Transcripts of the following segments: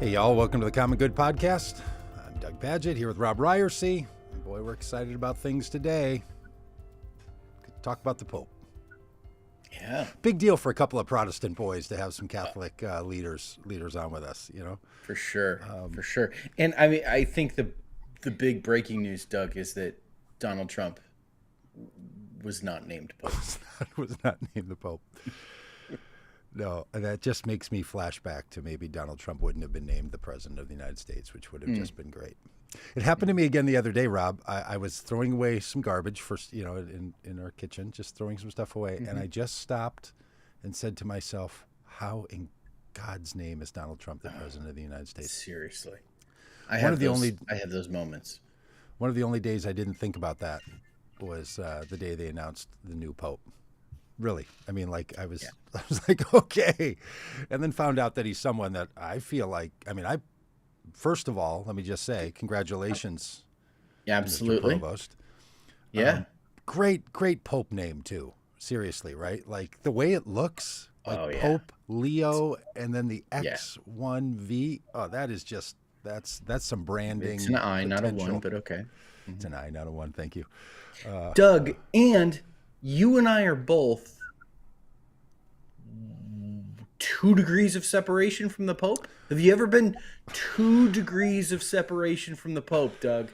Hey, y'all. Welcome to the Common Good Podcast. I'm Doug Pagitt here with Robb Ryerse. Boy, we're excited about things today. Talk about the Pope. Yeah. Big deal for a couple of Protestant boys to have some Catholic leaders on with us, you know? For sure. For sure. And I mean, I think the big breaking news, Doug, is that Donald Trump was not named Pope. Was not named the Pope. No, and that just makes me flash back to maybe Donald Trump wouldn't have been named the President of the United States, which would have just been great. It happened to me again the other day, Rob. I was throwing away some garbage in our kitchen, just throwing some stuff away. And I just stopped and said to myself, how in God's name is Donald Trump the President of the United States? Seriously. I have those moments. One of the only days I didn't think about that was the day they announced the new Pope. Really. I mean, like I was like, okay. And then found out that he's someone that I feel like, first of all, let me just say, congratulations. Yeah, absolutely. Mr. Provost. Yeah. Great Pope name too. Seriously, right? Like the way it looks, like Pope Leo and then the X1V. Oh, that is just, that's some branding. It's an I, not a one, but okay. It's an I, not a one. Thank you. Doug, and you and I are both 2 degrees of separation from the Pope. Have you ever been 2 degrees of separation from the Pope, Doug?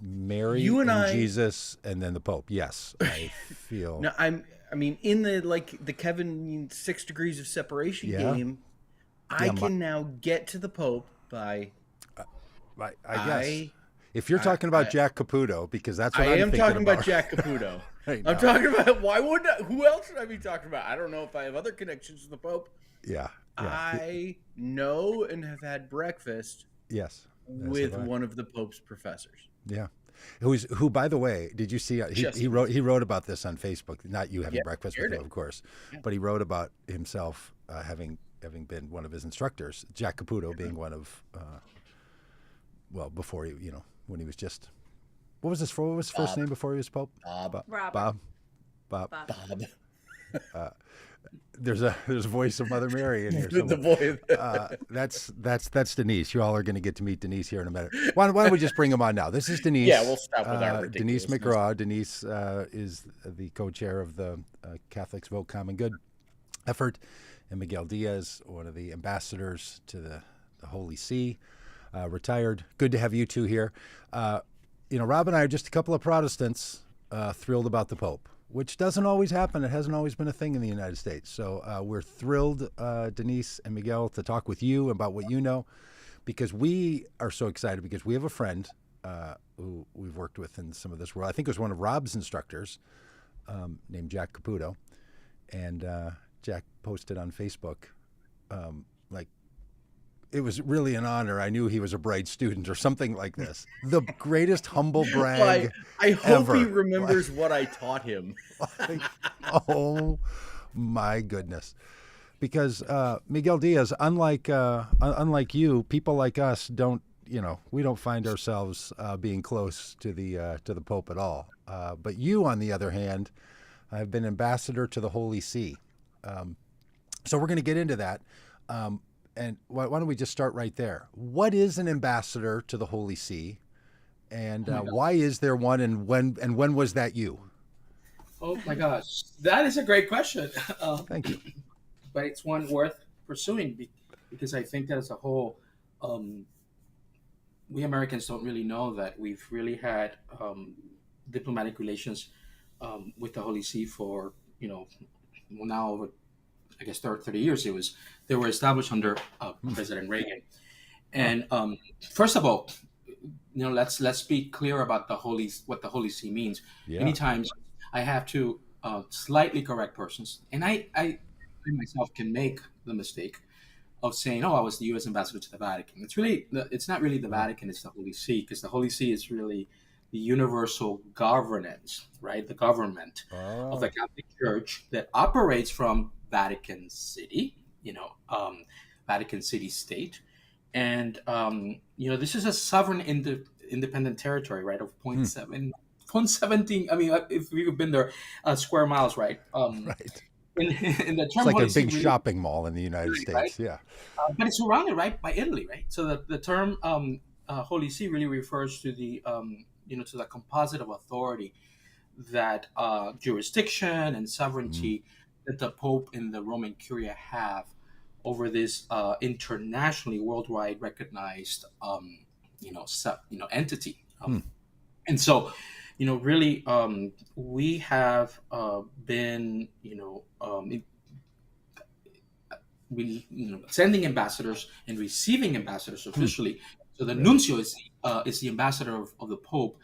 Mary, you and I, Jesus, and then the Pope. Yes, I feel. No, in the Kevin 6 degrees of separation game. I can now get to the Pope by. I guess. If you're talking about Jack Caputo, because that's what I'm thinking about. I am talking about Jack Caputo. I'm talking about, who else should I be talking about? I don't know if I have other connections to the Pope. Yeah. I know and have had breakfast with one of the Pope's professors. Yeah. Who, by the way, did you see, he wrote about this on Facebook, not you having breakfast with him, of course, but he wrote about himself having been one of his instructors, Jack Caputo being one of, before he, when he was just, what was his first name before he was Pope? Bob. Bob. There's a voice of Mother Mary in here. The voice. That's Denise. You all are going to get to meet Denise here in a minute. Why don't we just bring him on now? This is Denise. Yeah, we'll stop with our Denise McGraw. Denise is the co-chair of the Catholics Vote Common Good effort, and Miguel Diaz, one of the ambassadors to the Holy See. Retired. Good to have you two here. Rob and I are just a couple of Protestants thrilled about the Pope, which doesn't always happen. It hasn't always been a thing in the United States. So we're thrilled, Denise and Miguel, to talk with you about what you know, because we are so excited because we have a friend who we've worked with in some of this world. I think it was one of Robb's instructors named Jack Caputo. And Jack posted on Facebook, it was really an honor. I knew he was a bright student or something like this. The greatest humble brag I hope ever. He remembers what I taught him. Oh, my goodness. Because Miguel Diaz, unlike you, people like us don't, we don't find ourselves being close to the Pope at all. But you, on the other hand, have been ambassador to the Holy See. So we're going to get into that. And why don't we just start right there? What is an ambassador to the Holy See, and why is there one? And when was that you? Oh my gosh, that is a great question. Thank you. But it's one worth pursuing because I think that as a whole, we Americans don't really know that we've really had diplomatic relations with the Holy See for now over, I guess, 30 years. They were established under President Reagan. And first of all, let's be clear about what the Holy See means. Yeah. Many times I have to slightly correct persons, and I myself can make the mistake of saying, "Oh, I was the U.S. ambassador to the Vatican." It's not really the Vatican; it's the Holy See, because the Holy See is really the universal governance, right? The government of the Catholic Church that operates from Vatican City, Vatican City State. And, this is a sovereign independent territory, right, of 0.17. I mean, if you've been there, square miles, right? Right. in the It's term like a Holy See, big really, shopping mall in the United right? States. Yeah. But it's surrounded right by Italy, right? So the term Holy See really refers to the to the composite of authority that jurisdiction and Mm. sovereignty that the Pope and the Roman Curia have over this internationally, worldwide recognized, entity. Hmm. And so, really, we have been, we, sending ambassadors and receiving ambassadors Hmm. officially. So the Really? nuncio is the ambassador of the Pope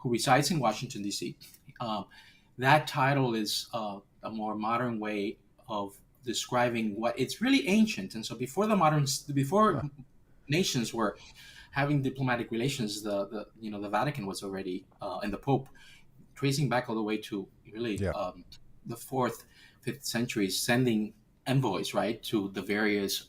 who resides in Washington D.C. Um, that title is a more modern way of describing what it's really ancient. And so before Huh. nations were having diplomatic relations, the Vatican was already and the Pope, tracing back all the way to really Yeah. the fourth, fifth centuries, sending envoys right to the various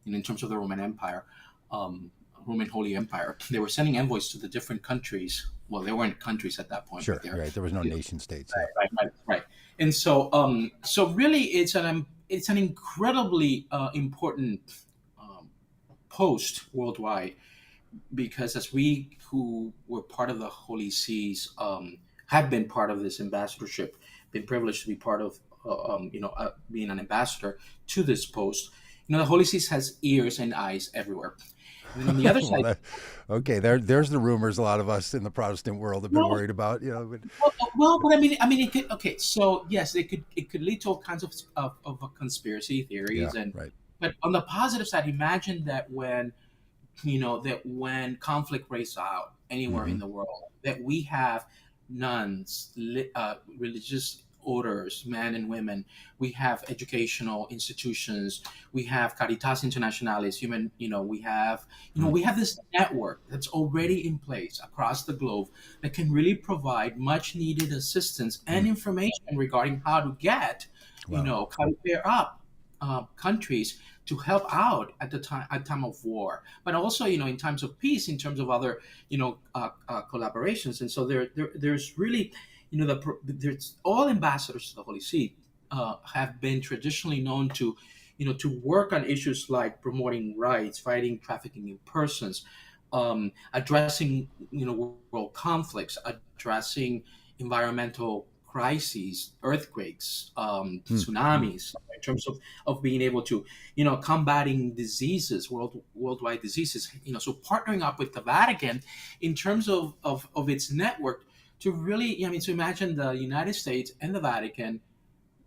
in terms of the Roman Empire, um, Roman Holy Empire. They were sending envoys to the different countries. Well, they weren't countries at that point, but Sure. they're Right. There was no nation states. Yeah. right. And so, so really, it's an incredibly important um, post worldwide, because as we who were part of the Holy Seas have been part of this ambassadorship, been privileged to be part of, being an ambassador to this post. The Holy Seas has ears and eyes everywhere. And then on the other Well, side, okay. There's the rumors a lot of us in the Protestant world have been well, worried about. But but I mean, it could. Okay, so yes, it could lead to all kinds of conspiracy yeah. theories, and Right. but on the positive side, imagine that when conflict breaks out anywhere Hmm. in the world, that we have nuns, religious orders, men and women. We have educational institutions. We have Caritas Internationalis. We have this network that's already in place across the globe that can really provide much needed assistance and Mm. information regarding how to Wow. how to pair up countries to help out at time of war, but also in times of peace, in terms of other collaborations. And so there's really there's all ambassadors to the Holy See have been traditionally known to work on issues like promoting rights, fighting trafficking in persons, addressing world conflicts, addressing environmental crises, earthquakes, Mm. Mm. tsunamis, in terms of being able to combating diseases, worldwide diseases. So partnering up with the Vatican in terms of its network to really, to imagine the United States and the Vatican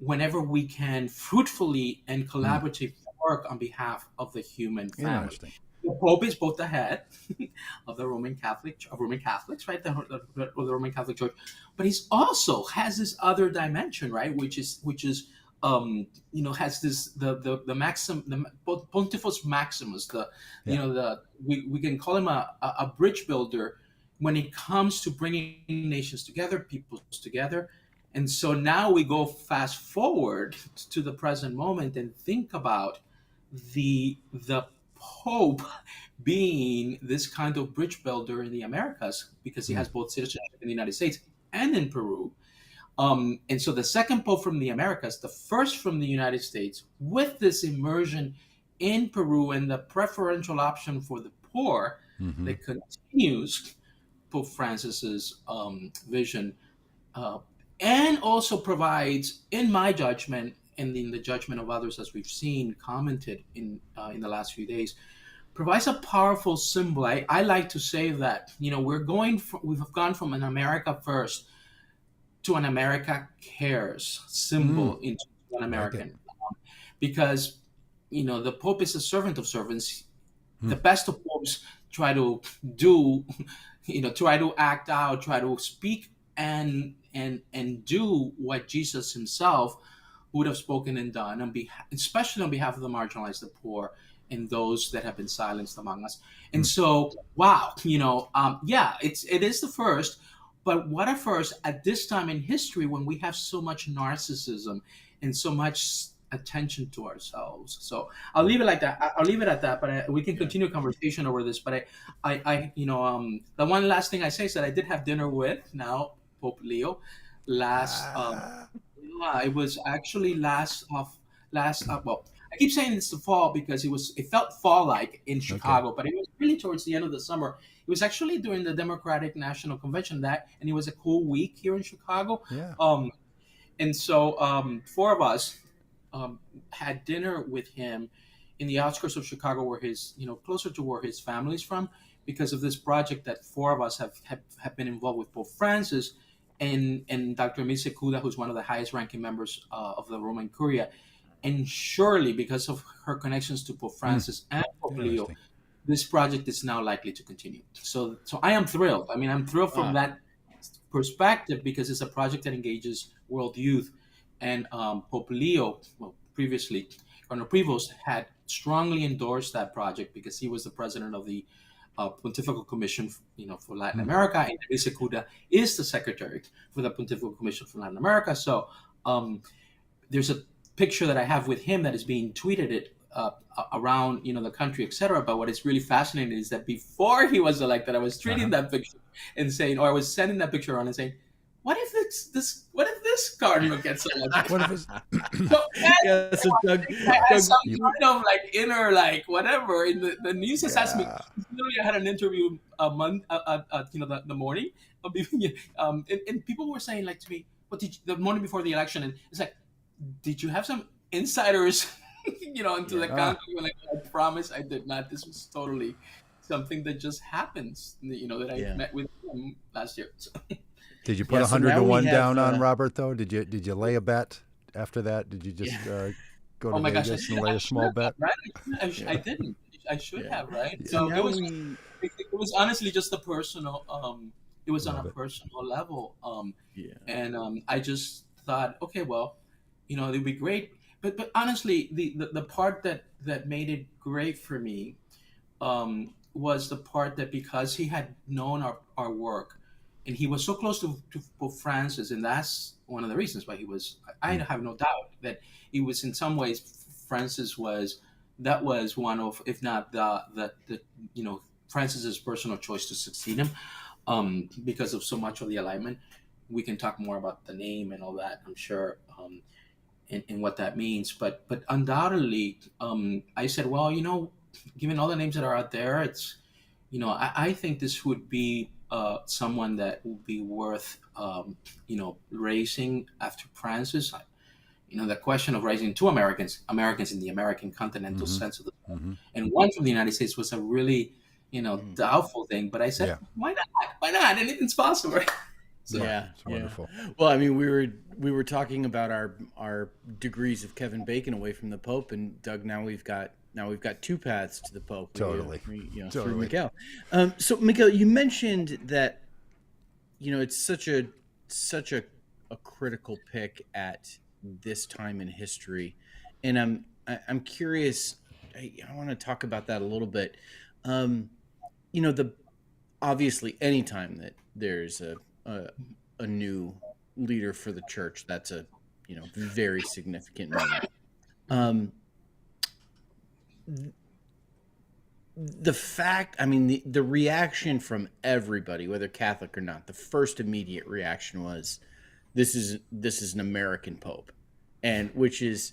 whenever we can fruitfully and Mm. collaboratively work on behalf of the human family. Interesting. The Pope is both the head of the Roman Catholics, right? The Roman Catholic Church, but he's also has this other dimension, right? Which is has this the maxim the Pontifex Maximus, Yeah. we can call him a bridge builder when it comes to bringing nations together, peoples together. And so now we go fast forward to the present moment and think about the Pope being this kind of bridge builder in the Americas, because he Mm. has both citizenship in the United States and in Peru. And so the second Pope from the Americas, the first from the United States, with this immersion in Peru and the preferential option for the poor Hmm. that continues Pope Francis's vision, uh, and also provides, in my judgment and in the judgment of others, as we've seen commented in the last few days, provides a powerful symbol. I like to say that we've gone from an America first to an America cares Mm. symbol into an I like it. American, because the Pope is a servant of servants. Mm. The best of popes try to do, try to act out, try to speak and do what Jesus himself would have spoken and done, especially on behalf of the marginalized, the poor, and those that have been silenced among us. And Mm. so, wow, yeah, it is the first, but what a first at this time in history when we have so much narcissism and so much attention to ourselves. So I'll leave it like that. I'll leave it at that. But we can Yeah. continue a conversation over this. But the one last thing I say is that I did have dinner with now Pope Leo last Ah. It was actually well, I keep saying it's the fall because it felt fall like in Okay. Chicago, but it was really towards the end of the summer. It was actually during the Democratic National Convention and it was a cool week here in Chicago. Yeah. And so four of us had dinner with him in the outskirts of Chicago, where closer to where his family's from, because of this project that four of us have been involved with Pope Francis and Dr. Mise Kuda, who's one of the highest ranking members of the Roman Curia. And surely, because of her connections to Pope Francis and Pope Leo, Interesting. this project is now likely to continue. So I am thrilled. I mean, I'm thrilled from that perspective because it's a project that engages world youth. And Pope Leo, well, previously, Cardinal Prevost had strongly endorsed that project because he was the president of the Pontifical Commission, for Latin America, and Denise is the secretary for the Pontifical Commission for Latin America. So there's a picture that I have with him that is being tweeted around the country, etc. But what is really fascinating is that before he was elected, I was tweeting that picture and saying, or I was sending that picture around and saying, what if this cardinal gets elected? What if it's So Yeah, so Doug, I had some kind of inner whatever. And the news has asked me. Literally, I had an interview a month, the morning of and people were saying to me, "What did the morning before the election?" And it's like, did you have some insiders, into the country? I promise I did not. This was totally something that just happens. That I met with him last year. So. Did you put Yeah, so 100 to now we 1 have, down on Robert though? Did you lay a bet after that? Did you just go to Oh my gosh, Vegas and lay a small bet? Right? I didn't. I should have, right? Yeah. So now it was honestly just a personal. It was on Love a it. personal level. yeah. And I just thought, okay, well, it'd be great. But honestly, the part that made it great for me was the part that because he had known our work, and he was so close to Pope Francis, and that's one of the reasons why he was. I have no doubt that he was in some ways. Francis was one of, if not the Francis's personal choice to succeed him, because of so much of the alignment. We can talk more about the name and all that, I'm sure, and what that means. But undoubtedly, I said, well, given all the names that are out there, it's, I think this would be someone that would be worth, raising after Francis. The question of raising two Americans in the American continental sense of the term, and one from the United States was a really, doubtful thing. But I said, why not? Why not? Anything's possible. So, It's wonderful. Well, I mean, we were talking about our degrees of Kevin Bacon away from the Pope, and Doug, now we've got two paths to the Pope. Totally. Through Miguel. So Miguel, you mentioned that it's such a critical pick at this time in history, and I'm curious. I want to talk about that a little bit. Obviously anytime that there's a new leader for the church, that's a very significant moment. The fact, I mean, the reaction from everybody, whether Catholic or not, the first immediate reaction was, this is an American Pope, and which is,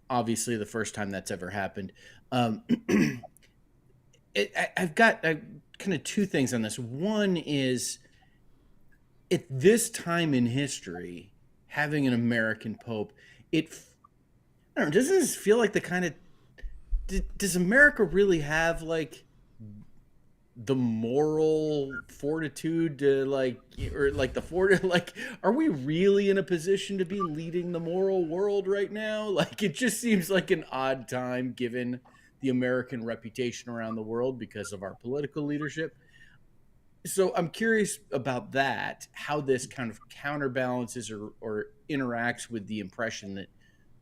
obviously the first time that's ever happened. I've got kind of two things on this. One is, at this time in history, having an American Pope, I don't know, doesn't this feel like the kind of, does America really have the moral fortitude to are we really in a position to be leading the moral world right now? It just seems like an odd time given the American reputation around the world because of our political leadership. So I'm curious about that, how this kind of counterbalances or interacts with the impression that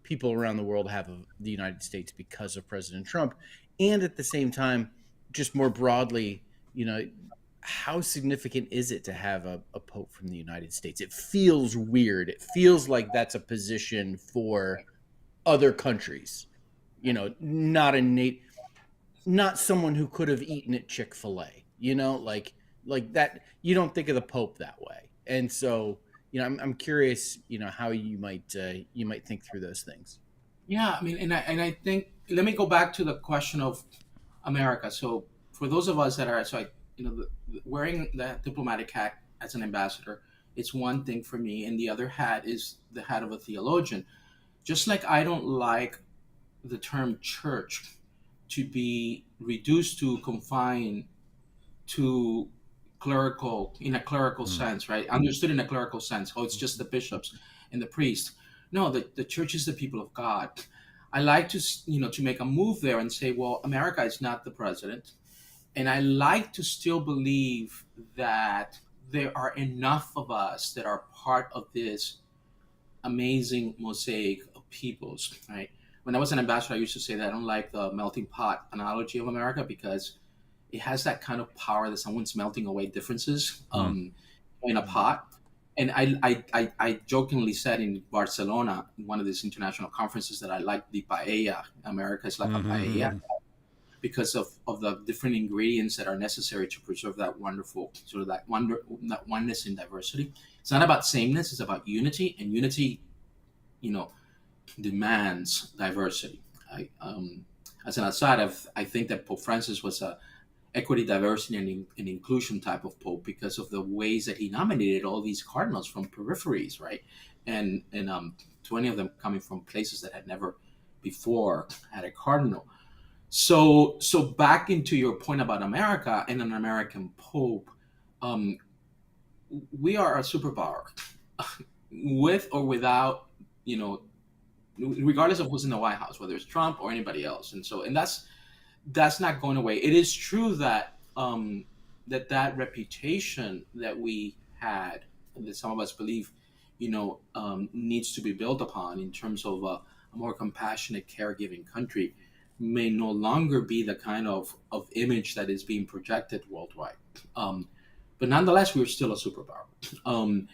people around the world have of the United States because of President Trump. And at the same time, just more broadly, how significant is it to have a Pope from the United States? It feels weird. It feels like that's a position for other countries, not someone who could have eaten at Chick-fil-A, like that. You don't think of the Pope that way. And so, I'm curious, how you might think through those things. Yeah, I mean, and I think, let me go back to the question of America. So for those of us that are, wearing the diplomatic hat as an ambassador, it's one thing for me, and the other hat is the hat of a theologian. Just like I don't like the term church to be reduced to confine to clerical, in a clerical Mm. sense, right? Understood in a clerical sense. Oh, it's just the bishops and the priests. No, the church is the people of God. I like to, to make a move there and say, well, America is not the president. And I like to still believe that there are enough of us that are part of this amazing mosaic of peoples, right? When I was an ambassador, I used to say that I don't like the melting pot analogy of America because it has that kind of power that someone's melting away differences Mm. in a pot. And I jokingly said in Barcelona, in one of these international conferences, that I like the paella. America is like a paella Mm-hmm. because of the different ingredients that are necessary to preserve that wonderful sort of that oneness in diversity. It's not about sameness; it's about unity, and unity, you know, demands diversity. As an aside, I think that Pope Francis was a equity, diversity, and inclusion type of pope because of the ways that he nominated all these cardinals from peripheries, right? And 20 of them coming from places that had never before had a cardinal. So back into your point about America and an American pope, um, we are a superpower, with or without, you know, regardless of who's in the White House, whether it's Trump or anybody else. And that's not going away. It is true that that reputation that we had, that some of us believe, needs to be built upon in terms of a more compassionate, caregiving country, may no longer be the kind of image that is being projected worldwide. Um, but nonetheless, we're still a superpower. Um,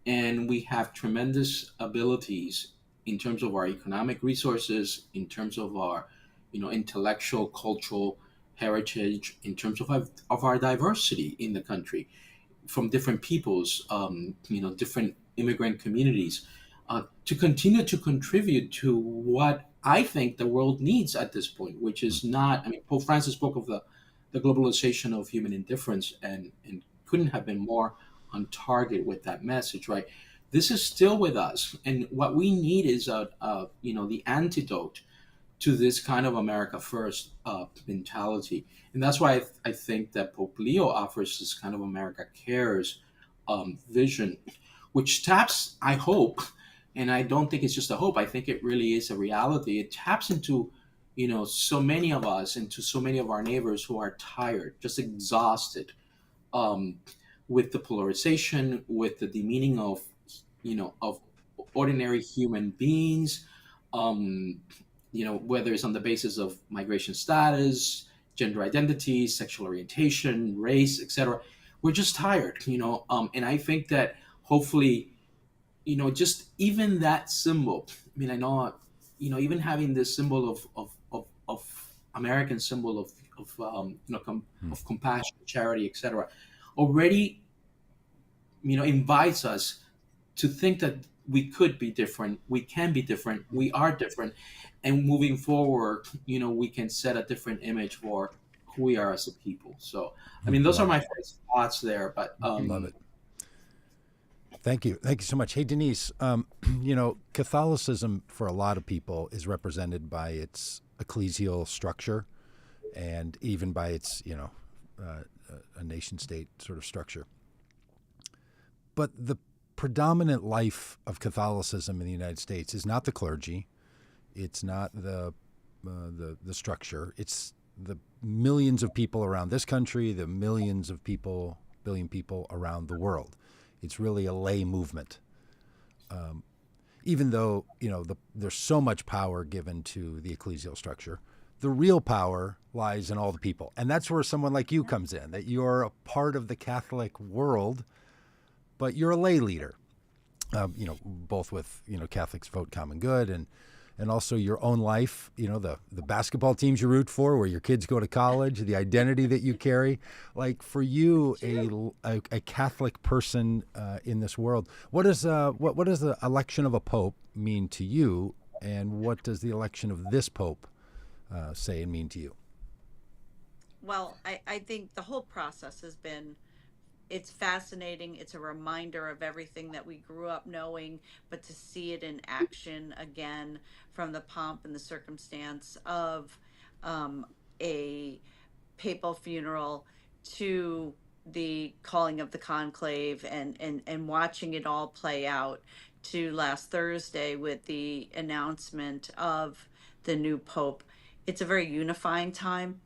and we have tremendous abilities in terms of our economic resources, in terms of our, intellectual, cultural heritage, in terms of our diversity in the country, from different peoples, different immigrant communities, to continue to contribute to what I think the world needs at this point, which is not. I mean, Pope Francis spoke of the globalization of human indifference, and couldn't have been more on target with that message, right? This is still with us, and what we need is the antidote to this kind of America First mentality. And that's why I think that Pope Leo offers this kind of America Cares vision, which taps, I hope, and I don't think it's just a hope, I think it really is a reality. It taps into, so many of us, into so many of our neighbors who are tired, just exhausted, um, with the polarization, with the demeaning of ordinary human beings, um, whether it's on the basis of migration status, gender identity, sexual orientation, race, etc. We're just tired, and I think that hopefully, just even that symbol. I mean, I know, even having this symbol of American symbol of compassion, charity, etc., already, invites us to think that we could be different, we can be different, we are different, and moving forward, we can set a different image for who we are as a people. So, I mean, those are Love it. my first thoughts there. But Love it. Thank you. Thank you so much. Hey, Denise, Catholicism for a lot of people is represented by its ecclesial structure and even by its, a nation state sort of structure. But the predominant life of Catholicism in the United States is not the clergy. It's not the structure. It's the millions of people around this country, the millions of people, billion people around the world. It's really a lay movement. Even though, there's so much power given to the ecclesial structure, the real power lies in all the people. And that's where someone like you comes in, that you're a part of the Catholic world, but you're a lay leader, both with, Catholics Vote Common Good and and also your own life, the basketball teams you root for, where your kids go to college, the identity that you carry. Like for you, a Catholic person in this world, what does the election of a pope mean to you, and what does the election of this pope say and mean to you? Well, I think the whole process has been, it's fascinating. It's a reminder of everything that we grew up knowing, but to see it in action again, from the pomp and the circumstance of a papal funeral to the calling of the conclave, and watching it all play out, to last Thursday with the announcement of the new pope. It's a very unifying time.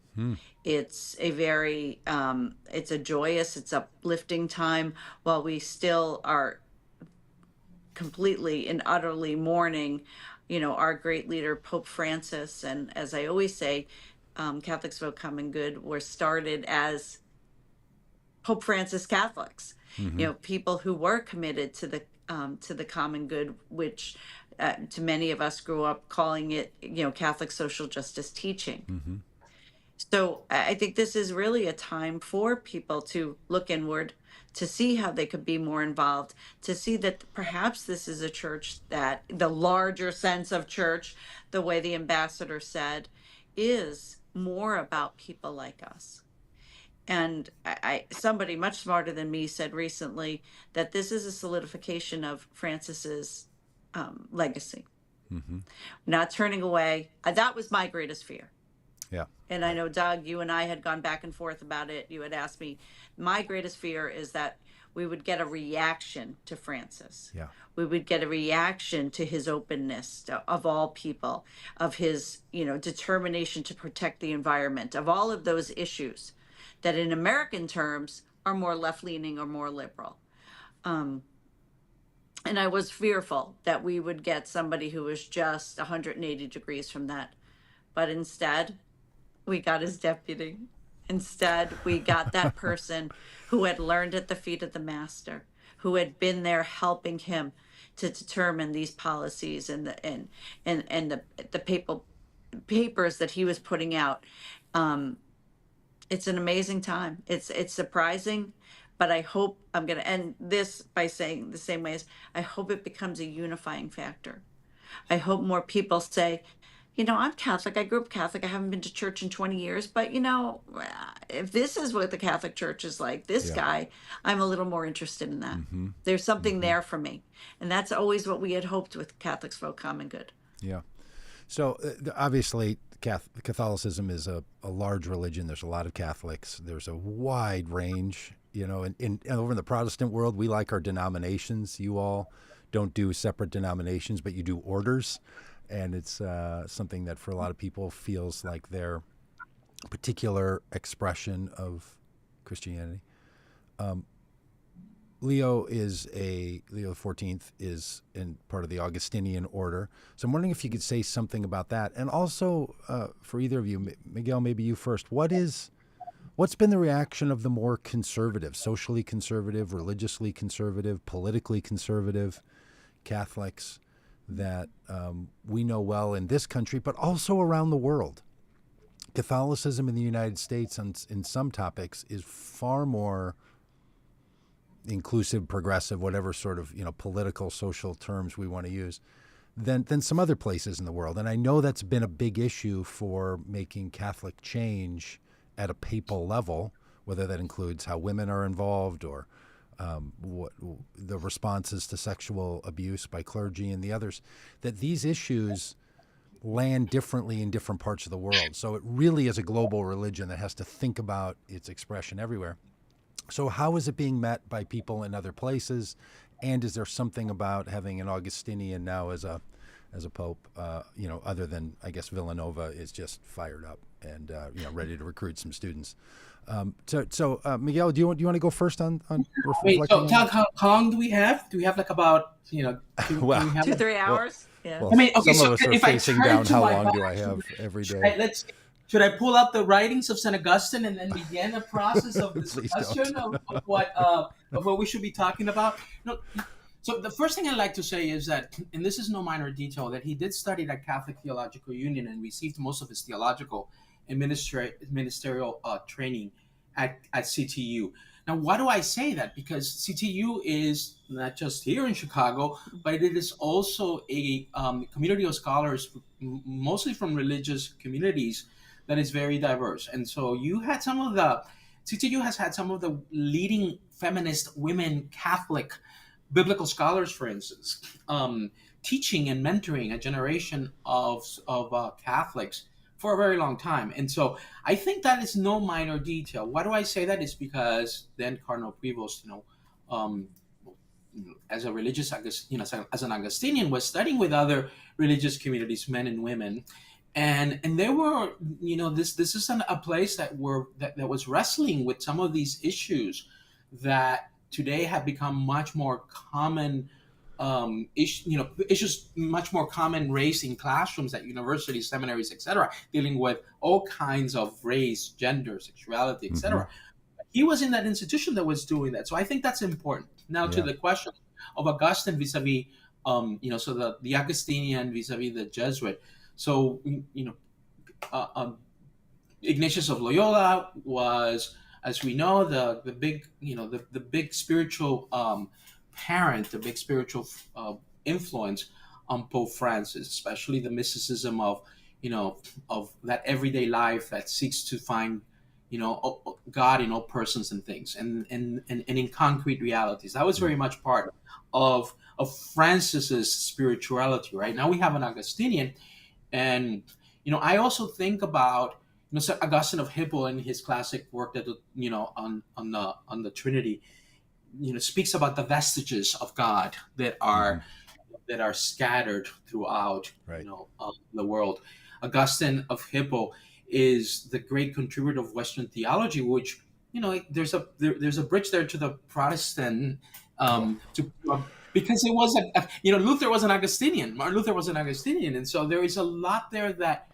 It's a very it's a joyous, it's uplifting time, while we still are completely and utterly mourning, our great leader, Pope Francis. And as I always say, Catholics Vote Common Good were started as Pope Francis Catholics, people who were committed to the common good, which to many of us grew up calling it, Catholic social justice teaching. So I think this is really a time for people to look inward, to see how they could be more involved, to see that perhaps this is a church that, the larger sense of church, the way the ambassador said, is more about people like us. And somebody much smarter than me said recently that this is a solidification of Francis's legacy. Not turning away. That was my greatest fear. Yeah. And I know, Doug, you and I had gone back and forth about it. You had asked me, my greatest fear is that we would get a reaction to Francis. Yeah. We would get a reaction to his openness of all people, of his, determination to protect the environment, of all of those issues that in American terms are more left-leaning or more liberal. And I was fearful that we would get somebody who was just 180 degrees from that. But instead, we got his deputy. Instead, we got that person who had learned at the feet of the master, who had been there helping him to determine these policies and the papal papers that he was putting out. It's an amazing time. It's surprising, but I hope, I'm going to end this by saying the same way as I hope it becomes a unifying factor. I hope more people say, I'm Catholic. I grew up Catholic. I haven't been to church in 20 years. But, if this is what the Catholic Church is like, this guy, I'm a little more interested in that. There's something there for me. And that's always what we had hoped with Catholics Vote Common Good. Yeah. So obviously, Catholicism is a large religion. There's a lot of Catholics. There's a wide range. Over in the Protestant world, we like our denominations. You all don't do separate denominations, but you do orders. And it's something that for a lot of people feels like their particular expression of Christianity. Leo XIV is in part of the Augustinian order. So I'm wondering if you could say something about that. And also for either of you, Miguel, maybe you first, what's been the reaction of the more conservative, socially conservative, religiously conservative, politically conservative Catholics that we know well in this country, but also around the world? Catholicism in the United States in some topics is far more inclusive, progressive, whatever sort of political, social terms we want to use, than some other places in the world. And I know that's been a big issue for making Catholic change at a papal level, whether that includes how women are involved or what the responses to sexual abuse by clergy and the others, that these issues land differently in different parts of the world. So it really is a global religion that has to think about its expression everywhere. So how is it being met by people in other places? And is there something about having an Augustinian now as a pope, other than, I guess, Villanova is just fired up and, ready to recruit some students? So Miguel, do you want to go first on Wait, so Doug, how long do we have? Do we have like about, well, do we have 2-3 hours? Yeah. Well, I mean, okay, some so of us are if I facing turn down to how my long do I Bible, have every day. should I pull out the writings of St. Augustine and then begin a process of Please discussion of what we should be talking about? No, So the first thing I'd like to say is that, and this is no minor detail, that he did study at Catholic Theological Union and received most of his theological and ministerial training at CTU. Now, why do I say that? Because CTU is not just here in Chicago, but it is also a community of scholars, mostly from religious communities, that is very diverse. And so you had some of the, CTU has had some of the leading feminist women Catholic biblical scholars, for instance, teaching and mentoring a generation of Catholics for a very long time. And so I think that is no minor detail. Why do I say that? Is because then Cardinal Prevost, um, as a religious, as an Augustinian, was studying with other religious communities, men and women, and they were, this is a place that that was wrestling with some of these issues that today have become much more common, issues much more common raised in classrooms at universities, seminaries, etc., dealing with all kinds of race, gender, sexuality, etc. He was in that institution that was doing that. So I think that's important. Now, to Yeah. the question of Augustine vis-a-vis, so the Augustinian vis-a-vis the Jesuit. So, Ignatius of Loyola was, as we know, the big, the big spiritual parent, the big spiritual influence on Pope Francis, especially the mysticism of, of that everyday life that seeks to find, God in all persons and things, and in concrete realities. That was very much part of Francis's spirituality. Right now we have an Augustinian, and I also think about Sir Augustine of Hippo in his classic work that on the Trinity, speaks about the vestiges of God that are scattered throughout Right. The world. Augustine of Hippo is the great contributor of Western theology, which there's a bridge there to the Protestant to because it was Luther was an Augustinian, Martin Luther was an Augustinian, and so there is a lot there that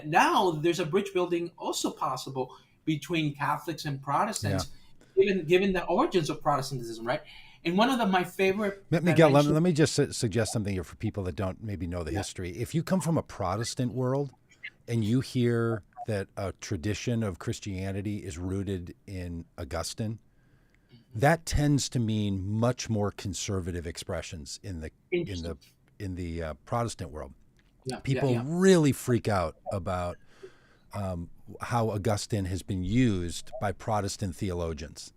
now there's a bridge building also possible between Catholics and Protestants, given the origins of Protestantism, right? And one of my favorite Miguel, let me just suggest something here for people that don't maybe know the history. If you come from a Protestant world and you hear that a tradition of Christianity is rooted in Augustine, that tends to mean much more conservative expressions in the Protestant world. People really freak out about how Augustine has been used by Protestant theologians,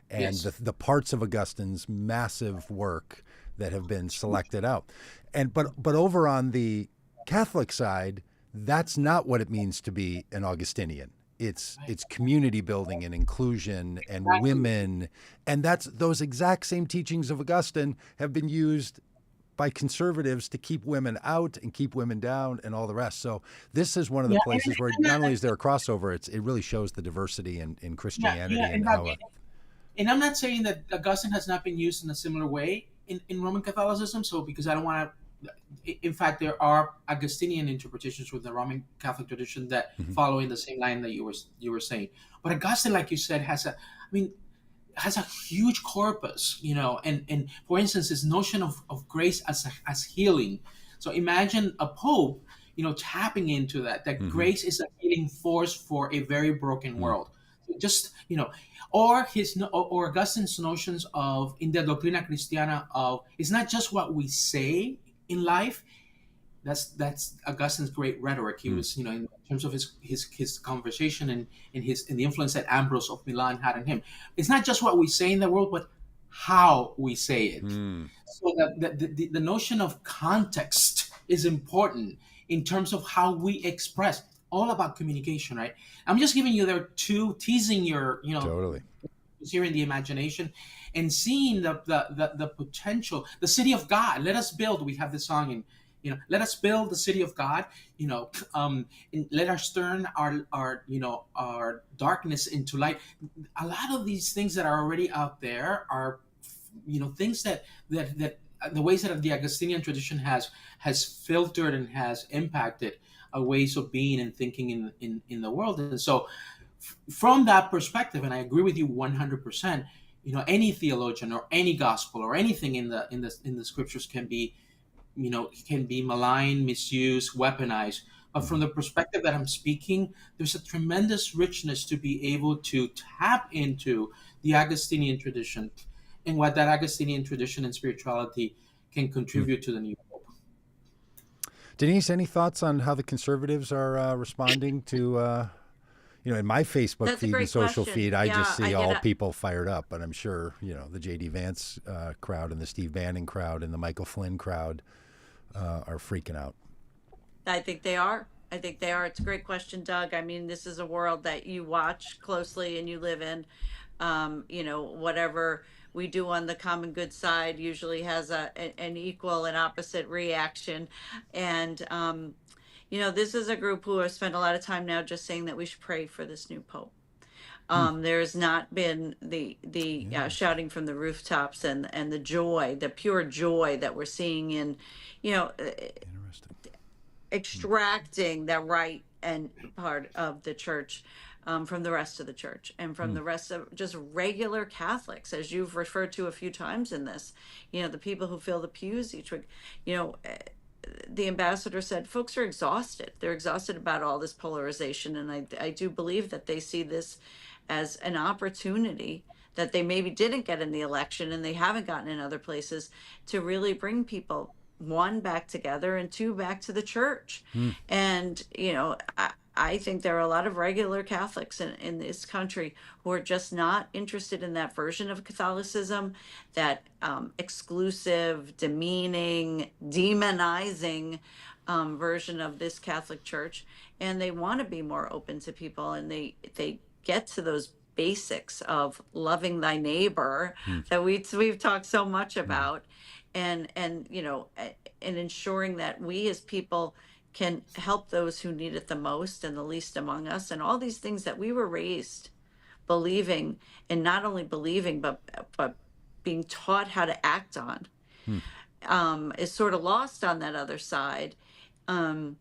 and the parts of Augustine's massive work that have been selected out. And but over on the Catholic side, that's not what it means to be an Augustinian. It's community building and inclusion and women, and those exact same teachings of Augustine have been used by conservatives to keep women out and keep women down and all the rest. So this is one of the places where not only is there a crossover, it really shows the diversity in Christianity and how. And I'm not saying that Augustine has not been used in a similar way in Roman Catholicism. So because I don't want to. In fact, there are Augustinian interpretations with the Roman Catholic tradition that follow in the same line that you were saying. But Augustine, like you said, has a huge corpus, and for instance, this notion of grace as healing. So imagine a pope, tapping into that grace is a healing force for a very broken world. Just, or Augustine's notions of, in the Doctrina Cristiana, of, it's not just what we say in life. That's Augustine's great rhetoric. He was, in terms of his conversation and the influence that Ambrose of Milan had on him. It's not just what we say in the world, but how we say it. So that the notion of context is important in terms of how we express. All about communication, right? I'm just giving you there two, teasing your, Totally. Here in the imagination, and seeing the potential, the city of God. Let us build. We have this song, and let us build the city of God. And let us turn our darkness into light. A lot of these things that are already out there are, things that the ways that the Augustinian tradition has filtered and has impacted ways of being and thinking in the world. And so from that perspective, and I agree with you 100%, any theologian or any gospel or anything in the scriptures can be, can be maligned, misused, weaponized. But from the perspective that I'm speaking, there's a tremendous richness to be able to tap into the Augustinian tradition and what that Augustinian tradition and spirituality can contribute to the new hope. Denise, any thoughts on how the conservatives are responding to, in my Facebook That's a feed great and social question. feed, I just see all get it. people fired up. But I'm sure, the J.D. Vance crowd and the Steve Bannon crowd and the Michael Flynn crowd are freaking out. I think they are. I think they are. It's a great question, Doug. I mean, this is a world that you watch closely and you live in. Whatever we do on the common good side usually has an equal and opposite reaction. And, this is a group who have spent a lot of time now just saying that we should pray for this new pope. There's not been the shouting from the rooftops and the joy, the pure joy that we're seeing in, Interesting. extracting the right and part of the church from the rest of the church and from the rest of just regular Catholics, as you've referred to a few times in this, the people who fill the pews each week. The ambassador said folks are exhausted. They're exhausted about all this polarization. And I do believe that they see this as an opportunity that they maybe didn't get in the election and they haven't gotten in other places to really bring people, one, back together, and two, back to the church. And, I think there are a lot of regular Catholics in this country who are just not interested in that version of Catholicism, that exclusive, demeaning, demonizing version of this Catholic Church. And they want to be more open to people, and they get to those basics of loving thy neighbor that we've talked so much about, and ensuring that we as people can help those who need it the most and the least among us, and all these things that we were raised believing, and not only believing but being taught how to act on, is sort of lost on that other side. And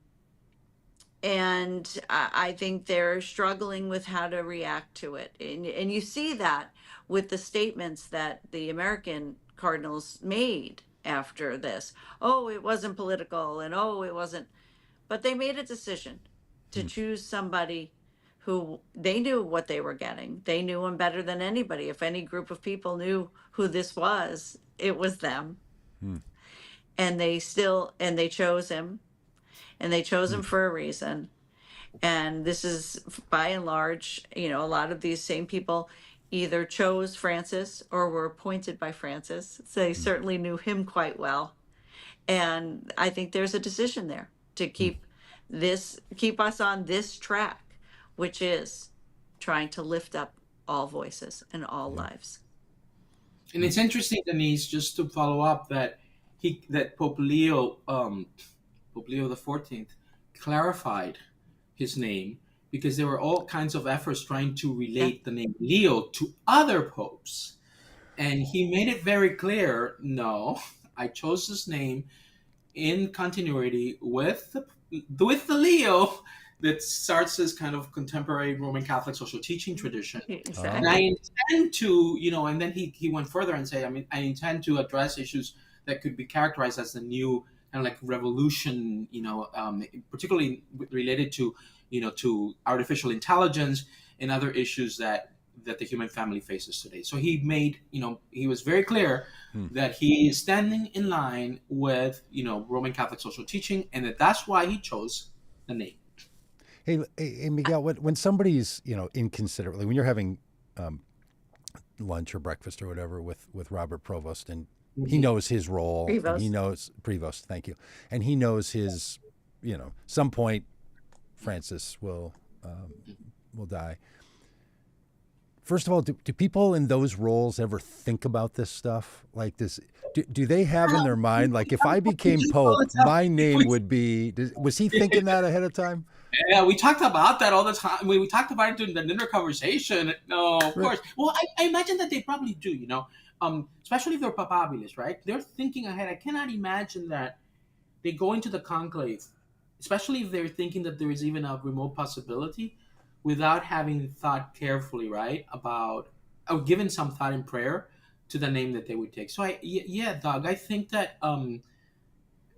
I think they're struggling with how to react to it. And you see that with the statements that the American cardinals made after this. Oh, it wasn't political, and oh, it wasn't. But they made a decision to choose somebody who they knew what they were getting. They knew him better than anybody. If any group of people knew who this was, it was them. And they chose him, and they chose him for a reason. And this is, by and large, a lot of these same people either chose Francis or were appointed by Francis. So they certainly knew him quite well. And I think there's a decision there to keep us on this track, which is trying to lift up all voices and all lives. And it's interesting, Denise, just to follow up, that Pope Leo XIV clarified his name, because there were all kinds of efforts trying to relate the name Leo to other popes, and he made it very clear: no, I chose this name in continuity with the Leo that starts this kind of contemporary Roman Catholic social teaching tradition. Exactly. And I intend to, and then he went further and said, I intend to address issues that could be characterized as the new kind of like revolution, particularly related to, to artificial intelligence and other issues that the human family faces today. So he made, he was very clear that he is standing in line with, Roman Catholic social teaching, and that's why he chose the name. Hey, Miguel, when somebody's, inconsiderately, when you're having lunch or breakfast or whatever with Robert Provost, and he knows his role, and he knows Prevost, thank you, and he knows his, some point Francis will die. First of all, do people in those roles ever think about this stuff like this? Do they have in their mind, like, if I became Pope, my name would be, was he thinking that ahead of time? Yeah, we talked about that all the time. We talked about it during the dinner conversation. No, of course. Well, I imagine that they probably do, especially if they're papabilis, right? They're thinking ahead. I cannot imagine that they go into the conclave, especially if they're thinking that there is even a remote possibility, without having thought carefully, right, about given some thought and prayer to the name that they would take. So yeah, Doug, I think that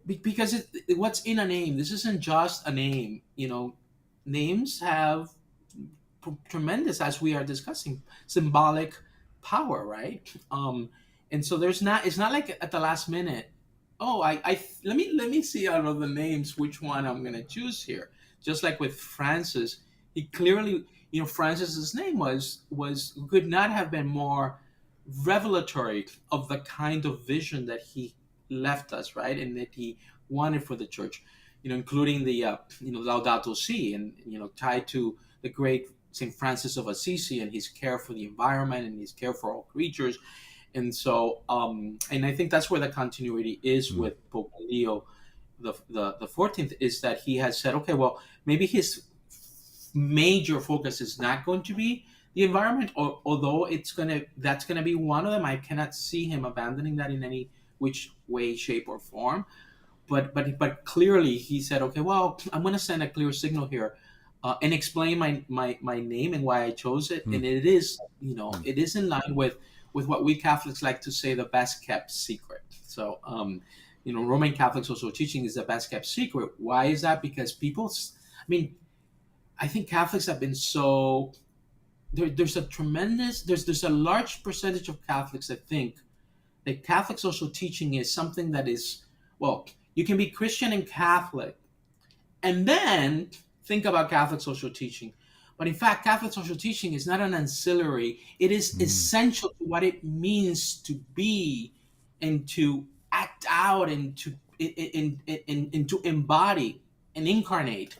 because what's in a name, this isn't just a name. Names have tremendous, as we are discussing, symbolic power, right? And so it's not like at the last minute, oh, let me see out of the names which one I'm going to choose here. Just like with Francis, he clearly, Francis's name was could not have been more revelatory of the kind of vision that he left us, right? And that he wanted for the church, including the Laudato Si, and tied to the great Saint Francis of Assisi and his care for the environment and his care for all creatures. And so, and I think that's where the continuity is with Pope Leo the 14th, is that he has said, okay, well, maybe his major focus is not going to be the environment, although that's gonna be one of them. I cannot see him abandoning that in any which way, shape, or form. But clearly he said, okay, well, I'm going to send a clear signal here, and explain my name and why I chose it. And it is, it is in line with what we Catholics like to say, the best kept secret. So, Roman Catholic social teaching is the best kept secret. Why is that? Because I think Catholics have been so, there's a large percentage of Catholics that think that Catholic social teaching is something that is, well, you can be Christian and Catholic and then think about Catholic social teaching. But in fact, Catholic social teaching is not an ancillary. It is essential to what it means to be and to act out and to embody and incarnate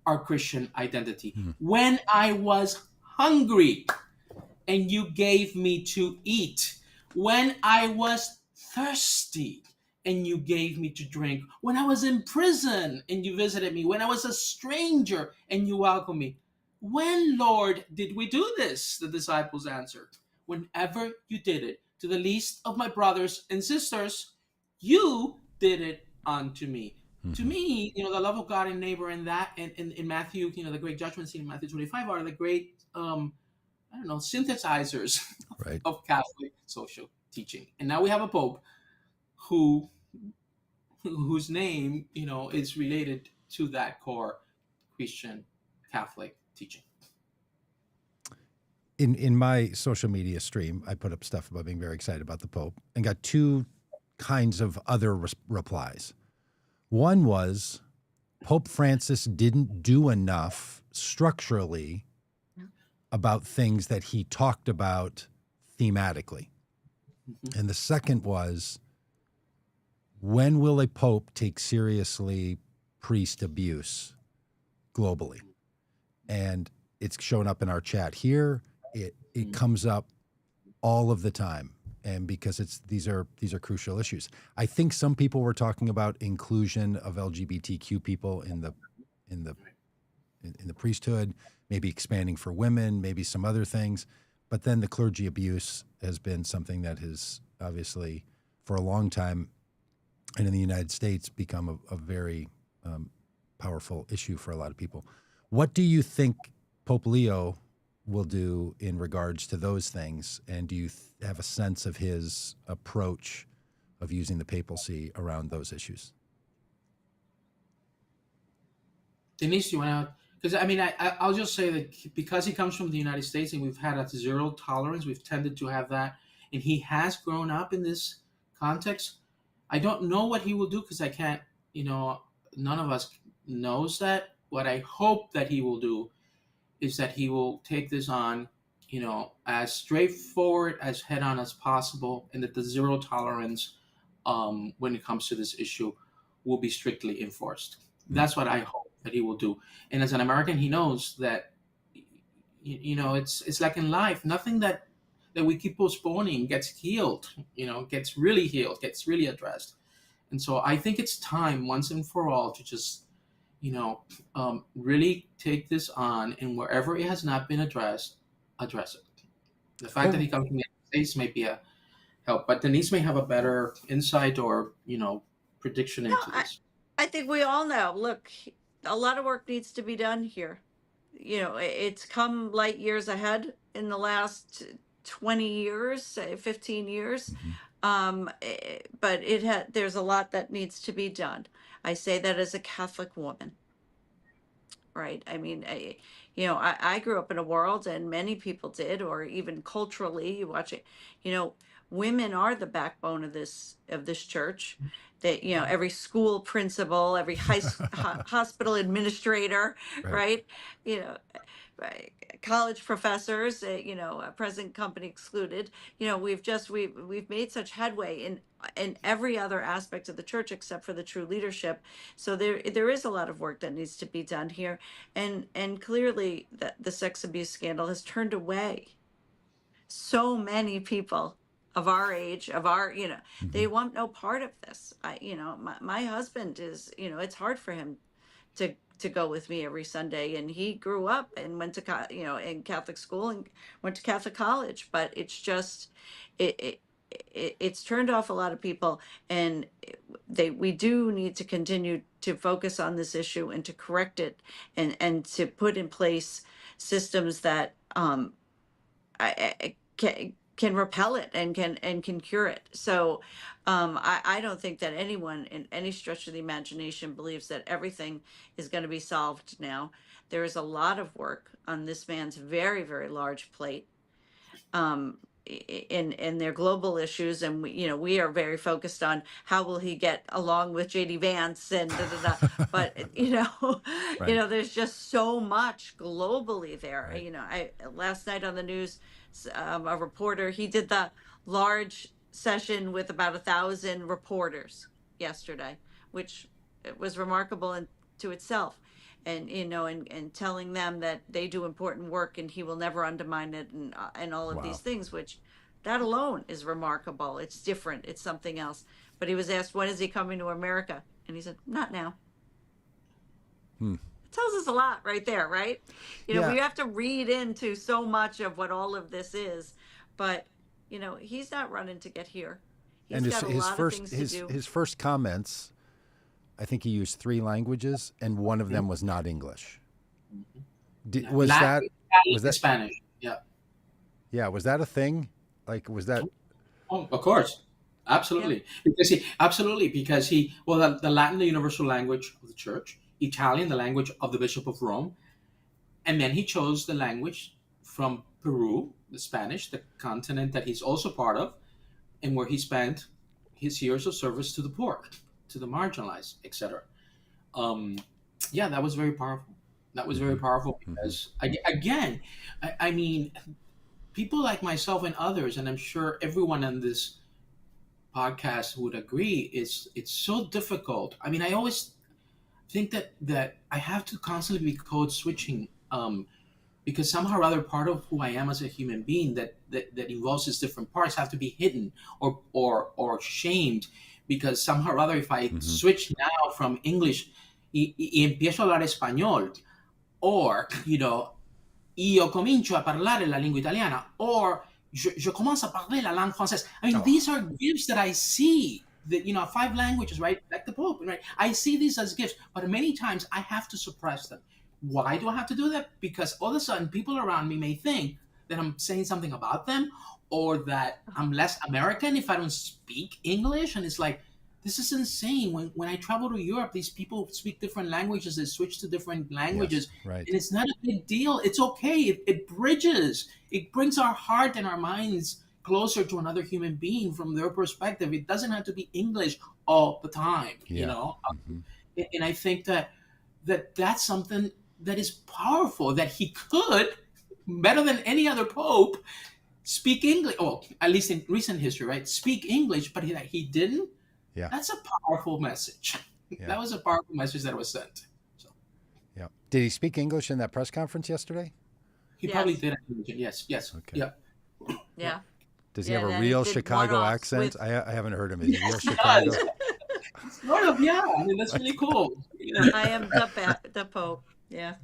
our Christian identity. When I was hungry and you gave me to eat, when I was thirsty and you gave me to drink, when I was in prison and you visited me, when I was a stranger and you welcomed me. When, Lord, did we do this? The disciples answered. Whenever you did it to the least of my brothers and sisters, you did it unto me. To me, the love of God and neighbor, and that, and in Matthew, the great judgment scene in Matthew 25 are the great, synthesizers Right. of Catholic social teaching. And now we have a pope whose name, is related to that core Christian Catholic teaching. In my social media stream, I put up stuff about being very excited about the Pope and got two kinds of other replies. One was Pope Francis didn't do enough structurally about things that he talked about thematically. And the second was, when will a pope take seriously priest abuse globally? And it's shown up in our chat here. It comes up all of the time, and because these are crucial issues. I think some people were talking about inclusion of LGBTQ people in the priesthood, maybe expanding for women, maybe some other things. But then the clergy abuse has been something that has obviously, for a long time, and in the United States, become a very powerful issue for a lot of people. What do you think Pope Leo will do in regards to those things? And do you have a sense of his approach of using the papacy around those issues? Denise, you want to? Because I'll just say that because he comes from the United States and we've had a zero tolerance, we've tended to have that, and he has grown up in this context. I don't know what he will do because I can't, none of us knows that. What I hope that he will do is that he will take this on, as straightforward, as head on as possible, and that the zero tolerance when it comes to this issue will be strictly enforced. That's what I hope that he will do. And as an American, he knows that, it's like in life, nothing that we keep postponing gets healed, gets really healed, gets really addressed. And so I think it's time once and for all to just, really take this on, and wherever it has not been addressed, address it. The fact that he comes from the United States may be a help, but Denise may have a better insight or, prediction into this. I think we all know, look, a lot of work needs to be done here. It's come light years ahead in the last 20 years, say 15 years. Mhm. But there's a lot that needs to be done. I say that as a Catholic woman, right? I mean, I grew up in a world, and many people did, or even culturally, you watch it, you know, women are the backbone of this church. That, every school principal, every hospital administrator, Right. right? You know, right, college professors, present company excluded. We've made such headway in every other aspect of the church except for the true leadership. So there is a lot of work that needs to be done here, and clearly that the sex abuse scandal has turned away so many people of our age, they Mhm. want no part of this. My husband is, it's hard for him to go with me every Sunday, and he grew up and went to in Catholic school and went to Catholic college, but it's just it's turned off a lot of people, and we do need to continue to focus on this issue and to correct it, and to put in place systems that can repel it and can cure it. So I don't think that anyone in any stretch of the imagination believes that everything is going to be solved now. There is a lot of work on this man's very, very large plate, um, in their global issues, and we are very focused on how will he get along with JD Vance and da, da, da. But Right. there's just so much globally there. Right. I last night on the news, a reporter, he did the large session with about 1,000 reporters yesterday, which was remarkable to itself. And and telling them that they do important work and he will never undermine it, and all of these Wow. things, which that alone is remarkable. It's different, it's something else. But he was asked, when is he coming to America, and he said, not now. Hmm. It tells us a lot right there, right? Yeah. We have to read into so much of what all of this is, but he's not running to get here. And He's got a lot of things to do. his first comments, I think he used 3 languages, and one of them was not English. Was that Latin, was Italian, that Spanish. Yeah. yeah, was that a thing? Like, was that Oh, of course. Yeah. Absolutely. Because the Latin, the universal language of the church, Italian, the language of the Bishop of Rome, and then he chose the language from Peru, the Spanish, the continent that he's also part of, and where he spent his years of service to the poor, to the marginalized, etc. Um, yeah, that was very powerful. That was very Mhm. powerful Mhm. because, again, I mean, people like myself and others, and I'm sure everyone on this podcast would agree, it's so difficult. I mean, I always think that I have to constantly be code switching, because somehow or other part of who I am as a human being that involves these different parts have to be hidden or shamed, because somehow or other if I Mhm. switch now from English y empiezo a hablar español, or io comincio a parlare la lingua italiana, or je commence à parler la langue française. I mean, Oh, these are gifts that I see. That 5 languages, right? Like the Pope, right? I see these as gifts, but many times I have to suppress them. Why do I have to do that? Because all of a sudden, people around me may think that I'm saying something about them, or that I'm less American if I don't speak English. And it's like, this is insane. When I travel to Europe, these people speak different languages. They switch to different yes, languages, right. and it's not a big deal. It's okay. It bridges. It brings our heart and our minds closer to another human being from their perspective. It doesn't have to be English all the time. Yeah. Mhm. And I think that's something that is powerful. That he could, better than any other pope, speak English. Oh, at least in recent history, right? Speak English, but he didn't. Yeah. That's a powerful message. Yeah. That was a powerful message that was sent. So Yeah. Did he speak English in that press conference yesterday? he probably Yes. did. Yes. Okay. Yeah. Yeah. Does he Yeah, have a and then he real did Chicago one-offs accent? with I haven't heard him. Is he real Yes, he Chicago? does. Sort of. Yeah. I mean, that's really cool. I am the Pope. Yeah.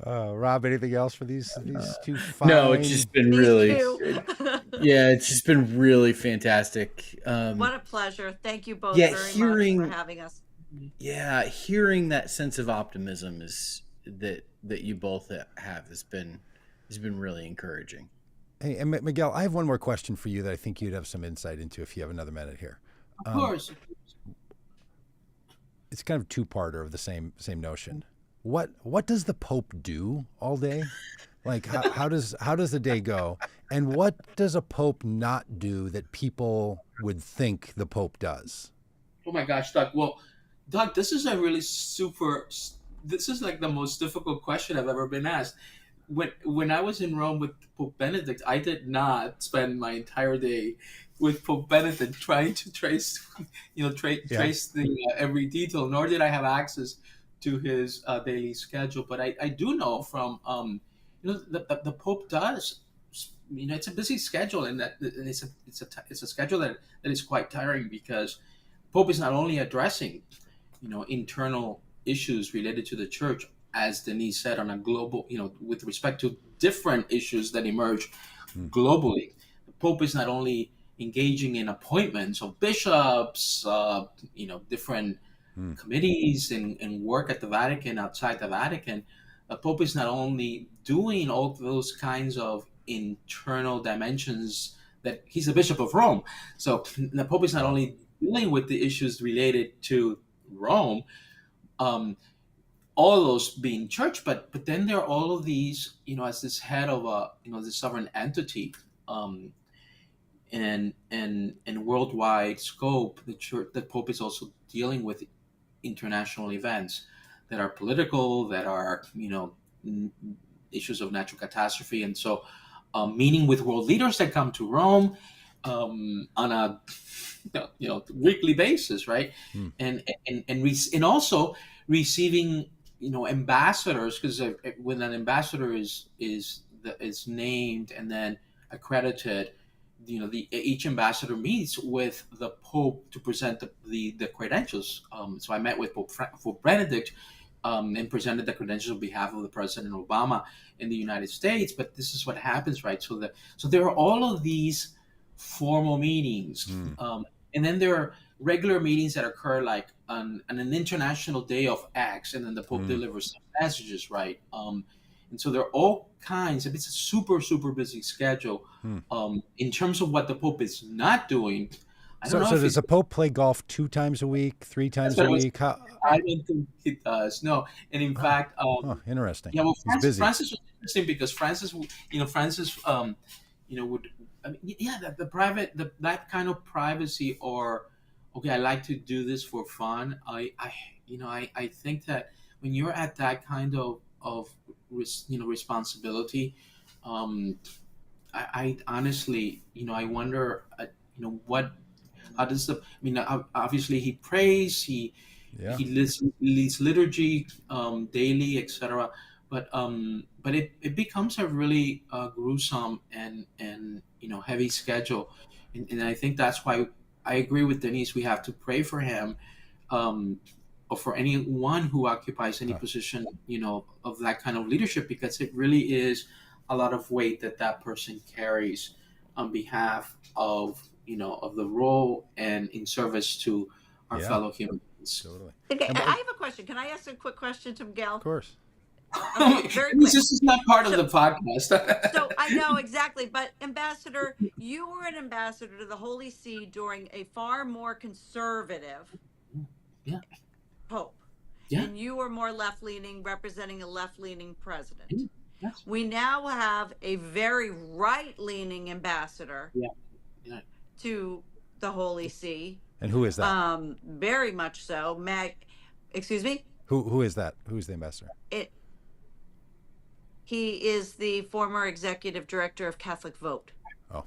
Rob, anything else for these 2 No, fine? it's just been These really, two. yeah, it's just been really fantastic. What a pleasher. Thank you both Yeah, very much hearing- for having us. Yeah, hearing that sense of optimism is that you both have has been really encouraging. Hey, and Miguel, I have one more question for you that I think you'd have some insight into if you have another minute here. Of course. It's kind of two-parter of the same notion. What does the Pope do all day? Like how does the day go? And what does a Pope not do that people would think the Pope does? Oh my gosh, Doug. Well, Doug, this is a really super. This is like the most difficult question I've ever been asked. When I was in Rome with Pope Benedict, I did not spend my entire day with Pope Benedict trying to trace, Yeah. trace the every detail. Nor did I have access to his daily schedule. But I do know from the Pope does. It's a busy schedule, and it's a schedule that is quite tiring because Pope is not only addressing, internal issues related to the church, as Denise said, on a global, with respect to different issues that emerge globally. The Pope is not only engaging in appointments of bishops, different committees and work at the Vatican, outside the Vatican. The Pope is not only doing all those kinds of internal dimensions that he's a bishop of Rome. So the Pope is not only dealing with the issues related to Rome, all of those being church, but then there are all of these, as this head of a, the sovereign entity, and worldwide scope, the Pope is also dealing with international events that are political, that are, issues of natural catastrophe, and so meeting with world leaders that come to Rome on a weekly basis, right? And also receiving ambassadors, because when an ambassador is named and then accredited, each ambassador meets with the Pope to present the credentials. So I met with Pope Benedict and presented the credentials on behalf of the President Obama in the United States. But this is what happens, right? So there are all of these formal meetings, and then there are regular meetings that occur like on an international day of X, and then the Pope delivers some messages, right? And so there are all kinds. It's a super, super busy schedule. In terms of what the Pope is not doing, I don't know. So does the Pope play golf 2 times a week, 3 times a week? I don't think he does. No, and in fact, interesting. Yeah, well, He's busy. Francis was interesting because Francis, would, the private, that kind of privacy, or okay, I like to do this for fun. I think that when you're at that kind of responsibility, I honestly, I wonder, how does obviously he prays, he leads liturgy daily, etc. But it becomes a really gruesome and heavy schedule, and I think that's why I agree with Denise. We have to pray for him, or for anyone who occupies any position, of that kind of leadership, because it really is a lot of weight that person carries on behalf of the role and in service to our fellow humans. Totally. Okay, I have a question. Can I ask a quick question to Miguel? Of course. Okay, very quick. This is not part of the podcast. So I know exactly, but Ambassador, you were an ambassador to the Holy See during a far more conservative Pope. Yeah. And you were more left-leaning, representing a left-leaning president. Yes. We now have a very right-leaning ambassador to the Holy See. And who is that? Very much so. Excuse me? Who is that? Who's the ambassador? He is the former executive director of Catholic Vote. Oh.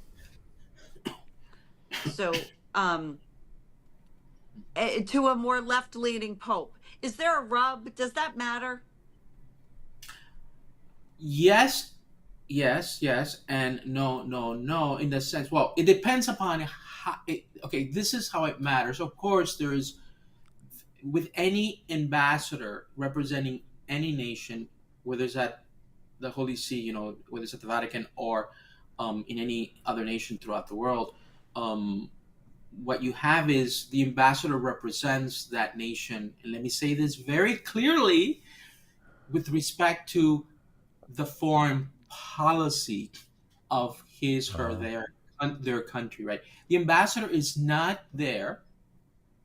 So, to a more left-leaning Pope. Is there a rub? Does that matter? Yes, and no. In the sense, well, it depends upon how. This is how it matters. Of course, there is, with any ambassador representing any nation, whether it's at the Holy See, whether it's at the Vatican or in any other nation throughout the world, what you have is the ambassador represents that nation. And let me say this very clearly with respect to the foreign policy of his, her, their country, right? The ambassador is not there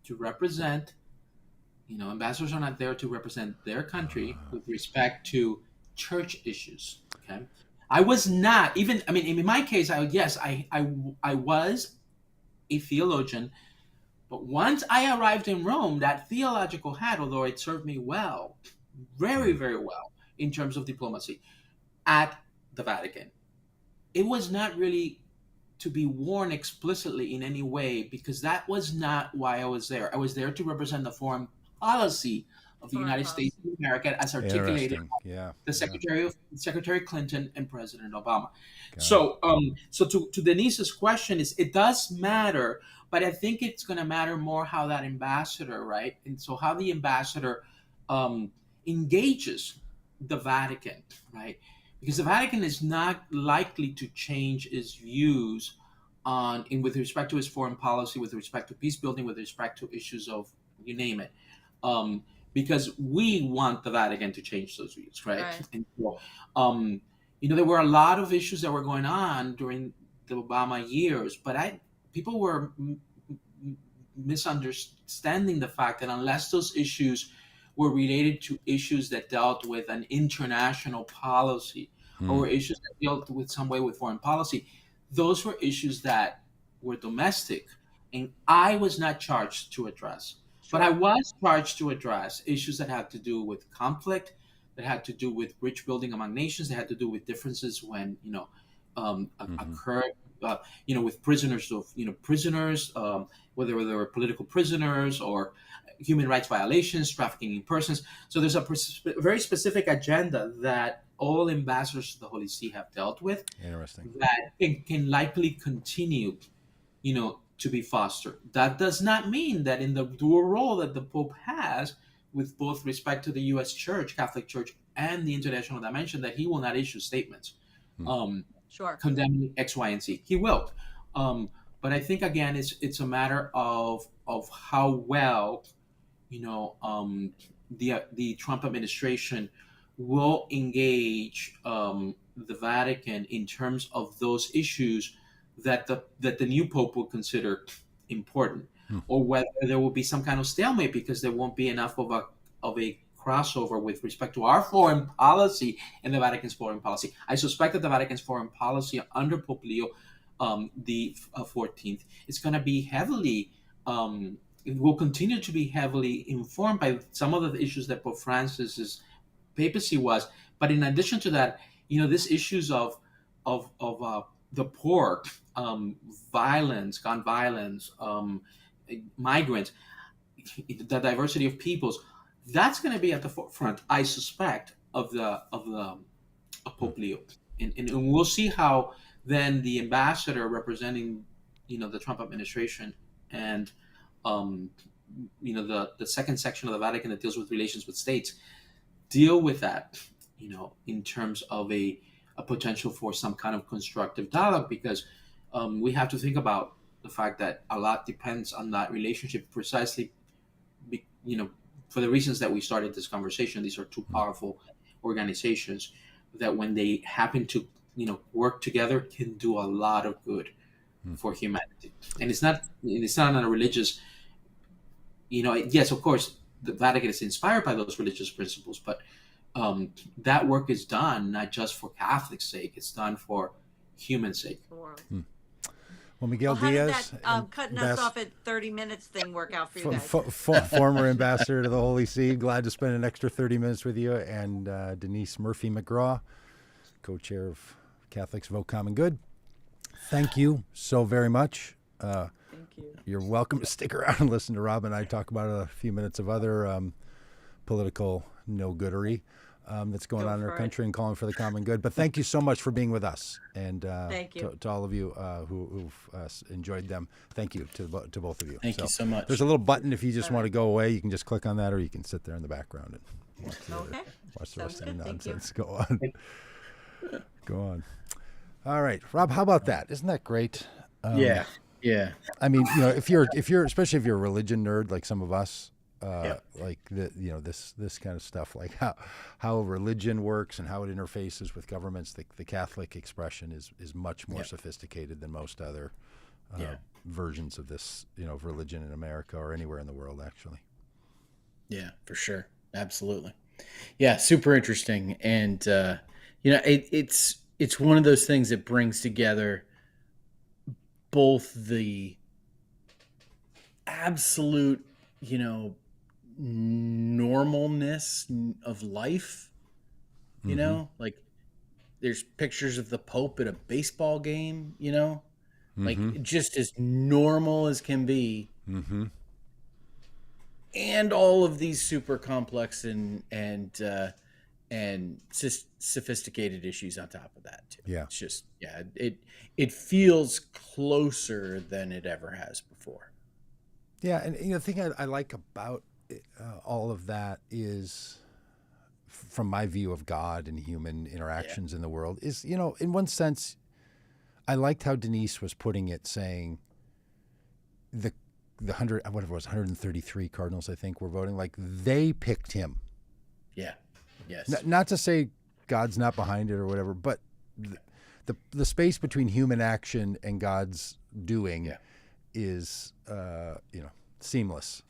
to represent, ambassadors are not there to represent their country with respect to church issues. Okay. I was not even, I mean, in my case, I was a theologian, but once I arrived in Rome, that theological hat, although it served me well, very, very well in terms of diplomacy at the Vatican, it was not really to be worn explicitly in any way, because that was not why I was there. I was there to represent the foreign policy of the United States of America as articulated by the Secretary Clinton and President Obama. So to Denise's question, it does matter, but I think it's going to matter more how that ambassador, right? And so how the ambassador engages the Vatican, right? Because the Vatican is not likely to change its views with respect to its foreign policy, with respect to peace building, with respect to issues of, you name it. Because we want the Vatican to change those views, right? And so, there were a lot of issues that were going on during the Obama years, but people were misunderstanding the fact that unless those issues were related to issues that dealt with an international policy or issues that dealt with some way with foreign policy, those were issues that were domestic, and I was not charged to address. But I was charged to address issues that had to do with conflict, that had to do with bridge building among nations, that had to do with differences when, occurred, with prisoners whether they were political prisoners or human rights violations, trafficking in persons. So there's a very specific agenda that all ambassadors to the Holy See have dealt with. Interesting. That can likely continue, to be fostered. That does not mean that in the dual role that the Pope has with both respect to the U.S. Church, Catholic Church, and the international dimension, that he will not issue statements condemning X, Y, and Z. He will. But I think, again, it's a matter of how well, the Trump administration will engage the Vatican in terms of those issues that the new Pope will consider important, or whether there will be some kind of stalemate because there won't be enough of a crossover with respect to our foreign policy and the Vatican's foreign policy. I suspect that the Vatican's foreign policy under Pope Leo the 14th is going to be heavily, it will continue to be heavily informed by some of the issues that Pope Francis's papacy was. But in addition to that, these issues of the poor, violence, gun violence, migrants, the diversity of peoples, that's going to be at the forefront, I suspect, of Pope Leo, and we'll see how then the ambassador representing, the Trump administration and, the second section of the Vatican that deals with relations with states, deal with that, in terms of a potential for some kind of constructive dialogue, because we have to think about the fact that a lot depends on that relationship, precisely, for the reasons that we started this conversation. These are two powerful organizations that, when they happen to, work together, can do a lot of good for humanity. And it's not on a religious, yes, of course, the Vatican is inspired by those religious principles, but that work is done not just for Catholic sake; it's done for human sake. Well, Miguel how Diaz, did that cutting us off at 30 minutes thing work out for you guys? Former ambassador to the Holy See, glad to spend an extra 30 minutes with you, and Denise Murphy McGraw, co-chair of Catholics Vote Common Good. Thank you so very much. Thank you. You're welcome to stick around and listen to Rob and I talk about a few minutes of other political no-goodery that's going on in our country and calling for the common good. But thank you so much for being with us, and thank you to all of you who've enjoyed them. Thank you to both of you. Thank you so much. There's a little button if you just want to go away. You can just click on that, or you can sit there in the background and watch the rest of the nonsense. Go on. Go on. All right, Rob. How about that? Isn't that great? Yeah. I mean, if you're especially if you're a religion nerd like some of us, like this kind of stuff, like how religion works and how it interfaces with governments. The Catholic expression is much more sophisticated than most other versions of this, of religion in America or anywhere in the world, actually. Yeah, for sure. Absolutely. Yeah, super interesting. And, it's one of those things that brings together both the absolute, normalness of life, like there's pictures of the Pope at a baseball game, like just as normal as can be. Mm-hmm. And all of these super complex and sophisticated issues on top of that too. Yeah. It's just, it feels closer than it ever has before. Yeah. And the thing I like about all of that is, from my view of God and human interactions in the world, is, in one sense, I liked how Denise was putting it, saying the 133 Cardinals, I think, were voting, like they picked him. Yeah. Yes. Not to say God's not behind it or whatever, but the space between human action and God's doing is, seamless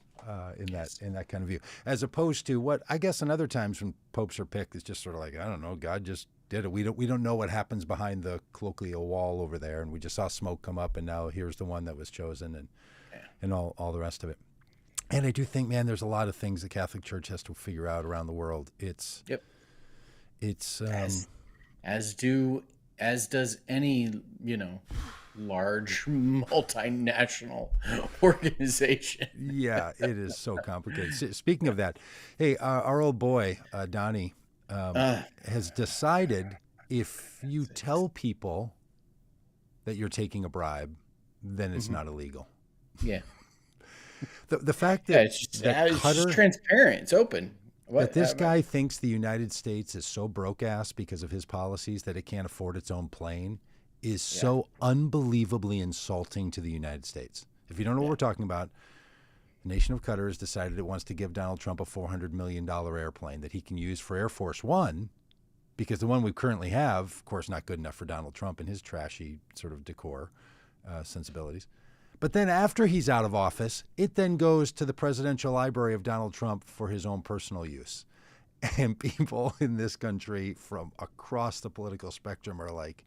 in that kind of view, as opposed to what I guess in other times when popes are picked, it's just sort of like, I don't know, God just did it. We don't know what happens behind the colloquial wall over there, and we just saw smoke come up, and now here's the one that was chosen, and all the rest of it. And I do think, man, there's a lot of things the Catholic Church has to figure out around the world. It's as does any large multinational organization. Yeah, it is so complicated. Speaking of that, hey, our old boy Donnie has decided if you tell people that you're taking a bribe, then it's not illegal. Yeah. The fact that it's just transparent, it's open. That this guy thinks the United States is so broke-ass because of his policies that it can't afford its own plane is so unbelievably insulting to the United States. If you don't know what we're talking about, the nation of Qatar has decided it wants to give Donald Trump a $400 million airplane that he can use for Air Force One, because the one we currently have, of course, not good enough for Donald Trump and his trashy sort of decor sensibilities. But then after he's out of office, it then goes to the presidential library of Donald Trump for his own personal use. And people in this country from across the political spectrum are like,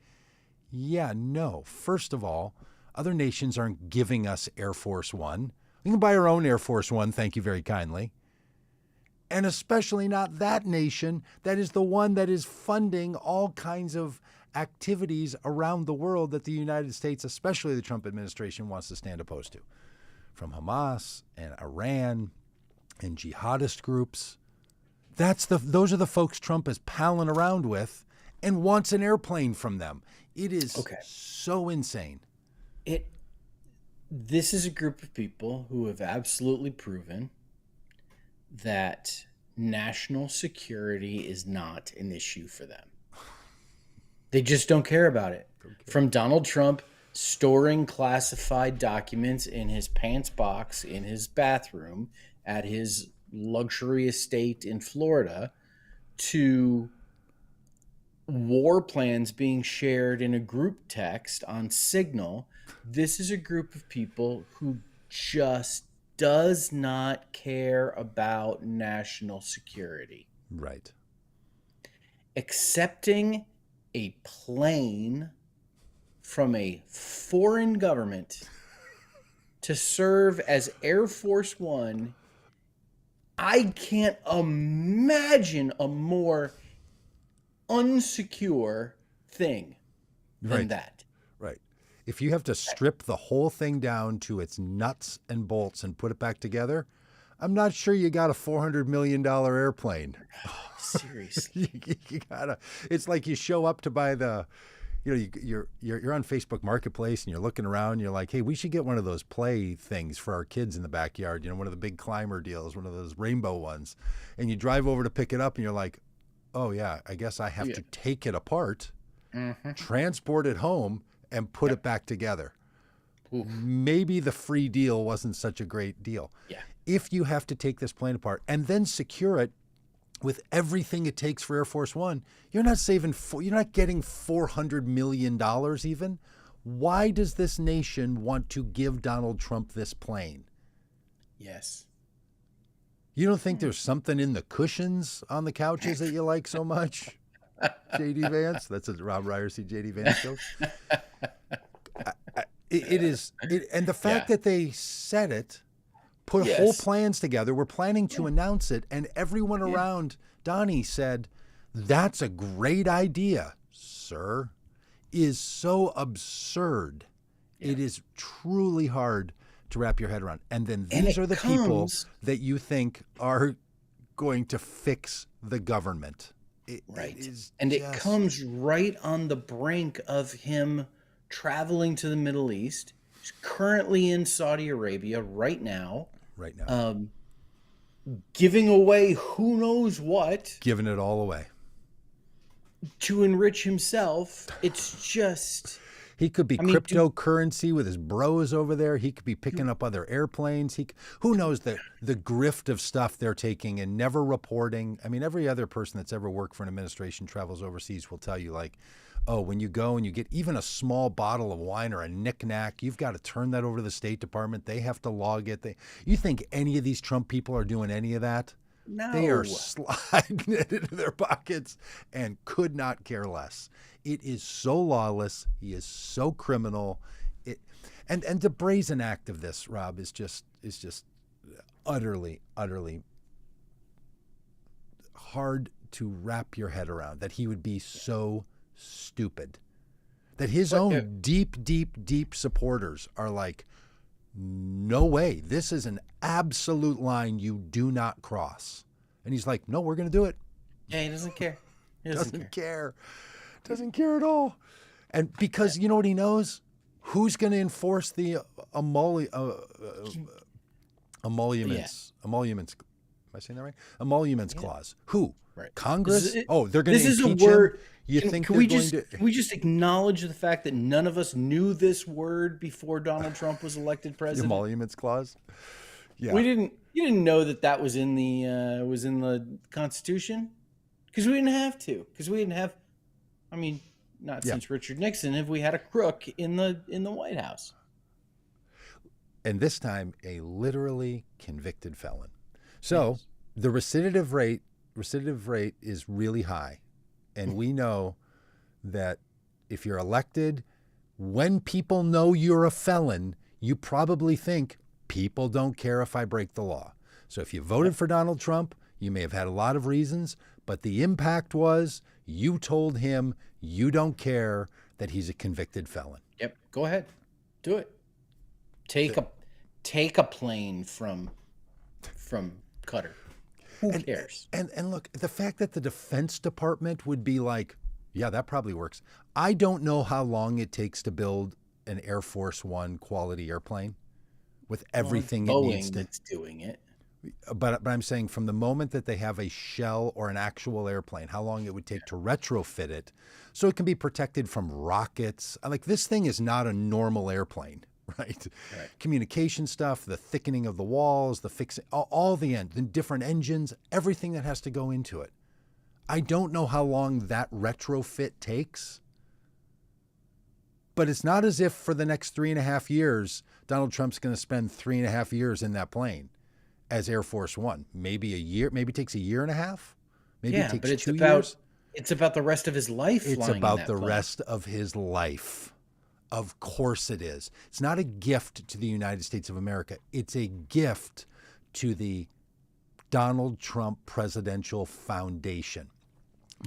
yeah, no. First of all, other nations aren't giving us Air Force One. We can buy our own Air Force One, thank you very kindly. And especially not that nation that is the one that is funding all kinds of activities around the world that the United States, especially the Trump administration, wants to stand opposed to. From Hamas and Iran and jihadist groups. Those are the folks Trump is palling around with and wants an airplane from them. It is so insane. This is a group of people who have absolutely proven that national security is not an issue for them. They just don't care about it. From Donald Trump storing classified documents in his pants box in his bathroom at his luxury estate in Florida, to war plans being shared in a group text on Signal. This is a group of people who just does not care about national security. Right. Accepting a plane from a foreign government to serve as Air Force One, I can't imagine a more unsecure thing than that. Right. If you have to strip the whole thing down to its nuts and bolts and put it back together, I'm not sure you got a $400 million airplane. Oh, seriously. you gotta. It's like you show up to buy the, you're on Facebook Marketplace and you're looking around. And you're like, hey, we should get one of those play things for our kids in the backyard. One of the big climber deals, one of those rainbow ones. And you drive over to pick it up and you're like, oh yeah, I guess I have to take it apart, transport it home, and put it back together. Oof. Maybe the free deal wasn't such a great deal. Yeah. if you have to take this plane apart and then secure it with everything it takes for Air Force One, you're not getting $400 million even. Why does this nation want to give Donald Trump this plane? Yes. You don't think there's something in the cushions on the couches that you like so much? J.D. Vance? That's a Robb Ryerse J.D. Vance joke. And the fact that they said it, put whole plans together, we're planning to announce it, and everyone around Donnie said, that's a great idea, sir, is so absurd. It is truly hard to wrap your head around. And then these are the people that you think are going to fix the government. It comes right on the brink of him traveling to the Middle East. He's currently in Saudi Arabia right now. Giving away who knows what. Giving it all away. To enrich himself. It's just... He could be cryptocurrency with his bros over there. He could be picking up other airplanes. Who knows the grift of stuff they're taking and never reporting. I mean, every other person that's ever worked for an administration travels overseas will tell you, like, oh, when you go and you get even a small bottle of wine or a knick-knack, you've got to turn that over to the State Department. They have to log it. You think any of these Trump people are doing any of that? No. They are sliding it into their pockets and could not care less. It is so lawless. He is so criminal. And the brazen act of this, Rob, is just utterly, utterly hard to wrap your head around, that he would be so stupid. That his own deep, deep, deep supporters are like, no way. This is an absolute line you do not cross. And he's like, no, we're going to do it. Yeah, he doesn't care. He doesn't care. Doesn't care at all. And because you know what he knows? Who's going to enforce the emoluments? Am I saying that right? Emoluments clause. Who? Right. Congress? They're going to impeach him? This is a word. You think can we just acknowledge the fact that none of us knew this word before Donald Trump was elected president? Emoluments clause. Yeah. You didn't know that was in the Constitution, because we didn't have to. Because we didn't have. I mean, not since Richard Nixon have we had a crook in the White House. And this time, a literally convicted felon. So the recidiv rate is really high. And we know that if you're elected, when people know you're a felon, you probably think people don't care if I break the law. So if you voted for Donald Trump, you may have had a lot of reasons, but the impact was you told him you don't care that he's a convicted felon. Yep. Go ahead. Do it. Take a plane from Qatar. Who cares? And look, the fact that the Defense Department would be like, yeah, that probably works. I don't know how long it takes to build an Air Force One quality airplane with everything it needs to. That's doing it. But I'm saying from the moment that they have a shell or an actual airplane, how long it would take to retrofit it so it can be protected from rockets. Like, this thing is not a normal airplane. Right. Communication stuff, the thickening of the walls, the fixing, all the different engines, everything that has to go into it. I don't know how long that retrofit takes, but it's not as if for the next 3.5 years, Donald Trump's going to spend 3.5 years in that plane as Air Force One. Maybe a year, maybe it takes a year and a half. Maybe it takes 2 years. It's about the rest of his life. It's about the rest of his life. Of course it is. It's not a gift to the United States of America. It's a gift to the Donald Trump Presidential Foundation.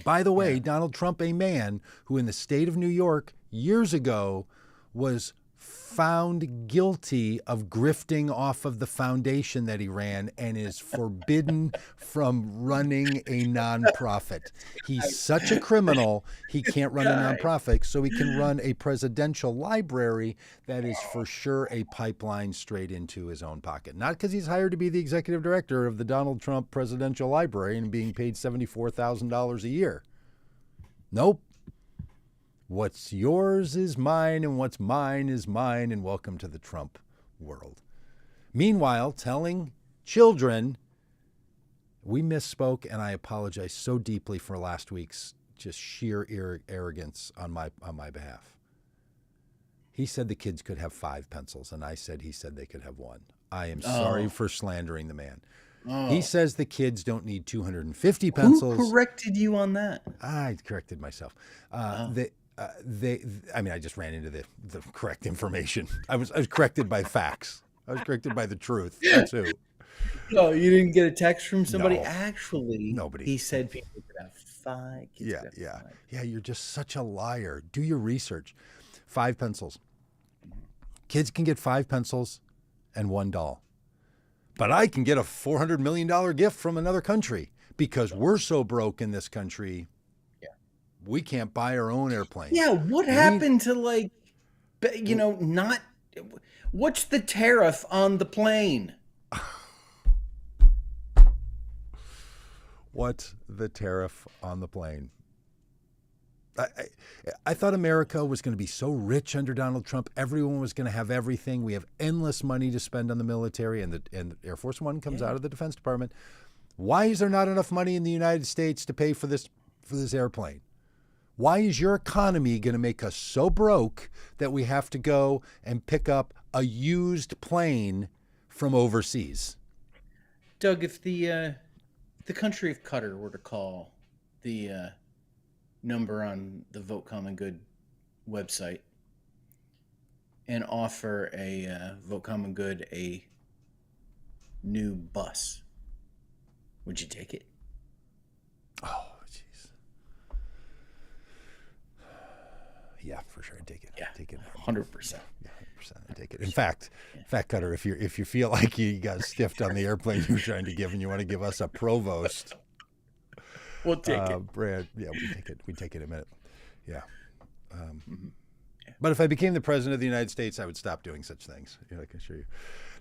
By the way, Donald Trump, a man who in the state of New York years ago was found guilty of grifting off of the foundation that he ran and is forbidden from running a nonprofit. He's such a criminal, he can't run a nonprofit, so he can run a presidential library that is for sure a pipeline straight into his own pocket. Not because he's hired to be the executive director of the Donald Trump Presidential Library and being paid $74,000 a year. Nope. What's yours is mine, and what's mine is mine, and welcome to the Trump world. Meanwhile, telling children. We misspoke, and I apologize so deeply for last week's just sheer arrogance on my behalf. He said the kids could have 5 pencils, and I said he said they could have 1. I am sorry for slandering the man. He says the kids don't need 250 pencils. Who corrected you on that? I corrected myself. I just ran into the correct information. I was corrected by facts. I was corrected by the truth. That's who. No, you didn't get a text from somebody? No. Actually, Nobody. He said people could have 5. Kids could have 5. Yeah, you're just such a liar. Do your research. 5 pencils. Kids can get 5 pencils and 1 doll. But I can get a $400 million gift from another country because we're so broke in this country. Yeah. We can't buy our own airplane. Yeah, what happened to what's the tariff on the plane? What's the tariff on the plane? I thought America was going to be so rich under Donald Trump. Everyone was going to have everything. We have endless money to spend on the military, and the Air Force One comes out of the Defense Department. Why is there not enough money in the United States to pay for this airplane? Why is your economy going to make us so broke that we have to go and pick up a used plane from overseas? Doug, if the country of Qatar were to call the number on the Vote Common Good website and offer a Vote Common Good a new bus, would you take it? Oh, jeez. Yeah, for sure, I'd take it. Yeah, take it. 100%. Yeah, 100%. I'd take it. In fact, Cutter, if you feel like you got stiffed on the airplane you were trying to give, and you want to give us a provost. We'll take it. Brad, yeah, we'd take it in a minute. Yeah. But if I became the president of the United States, I would stop doing such things. I can assure you.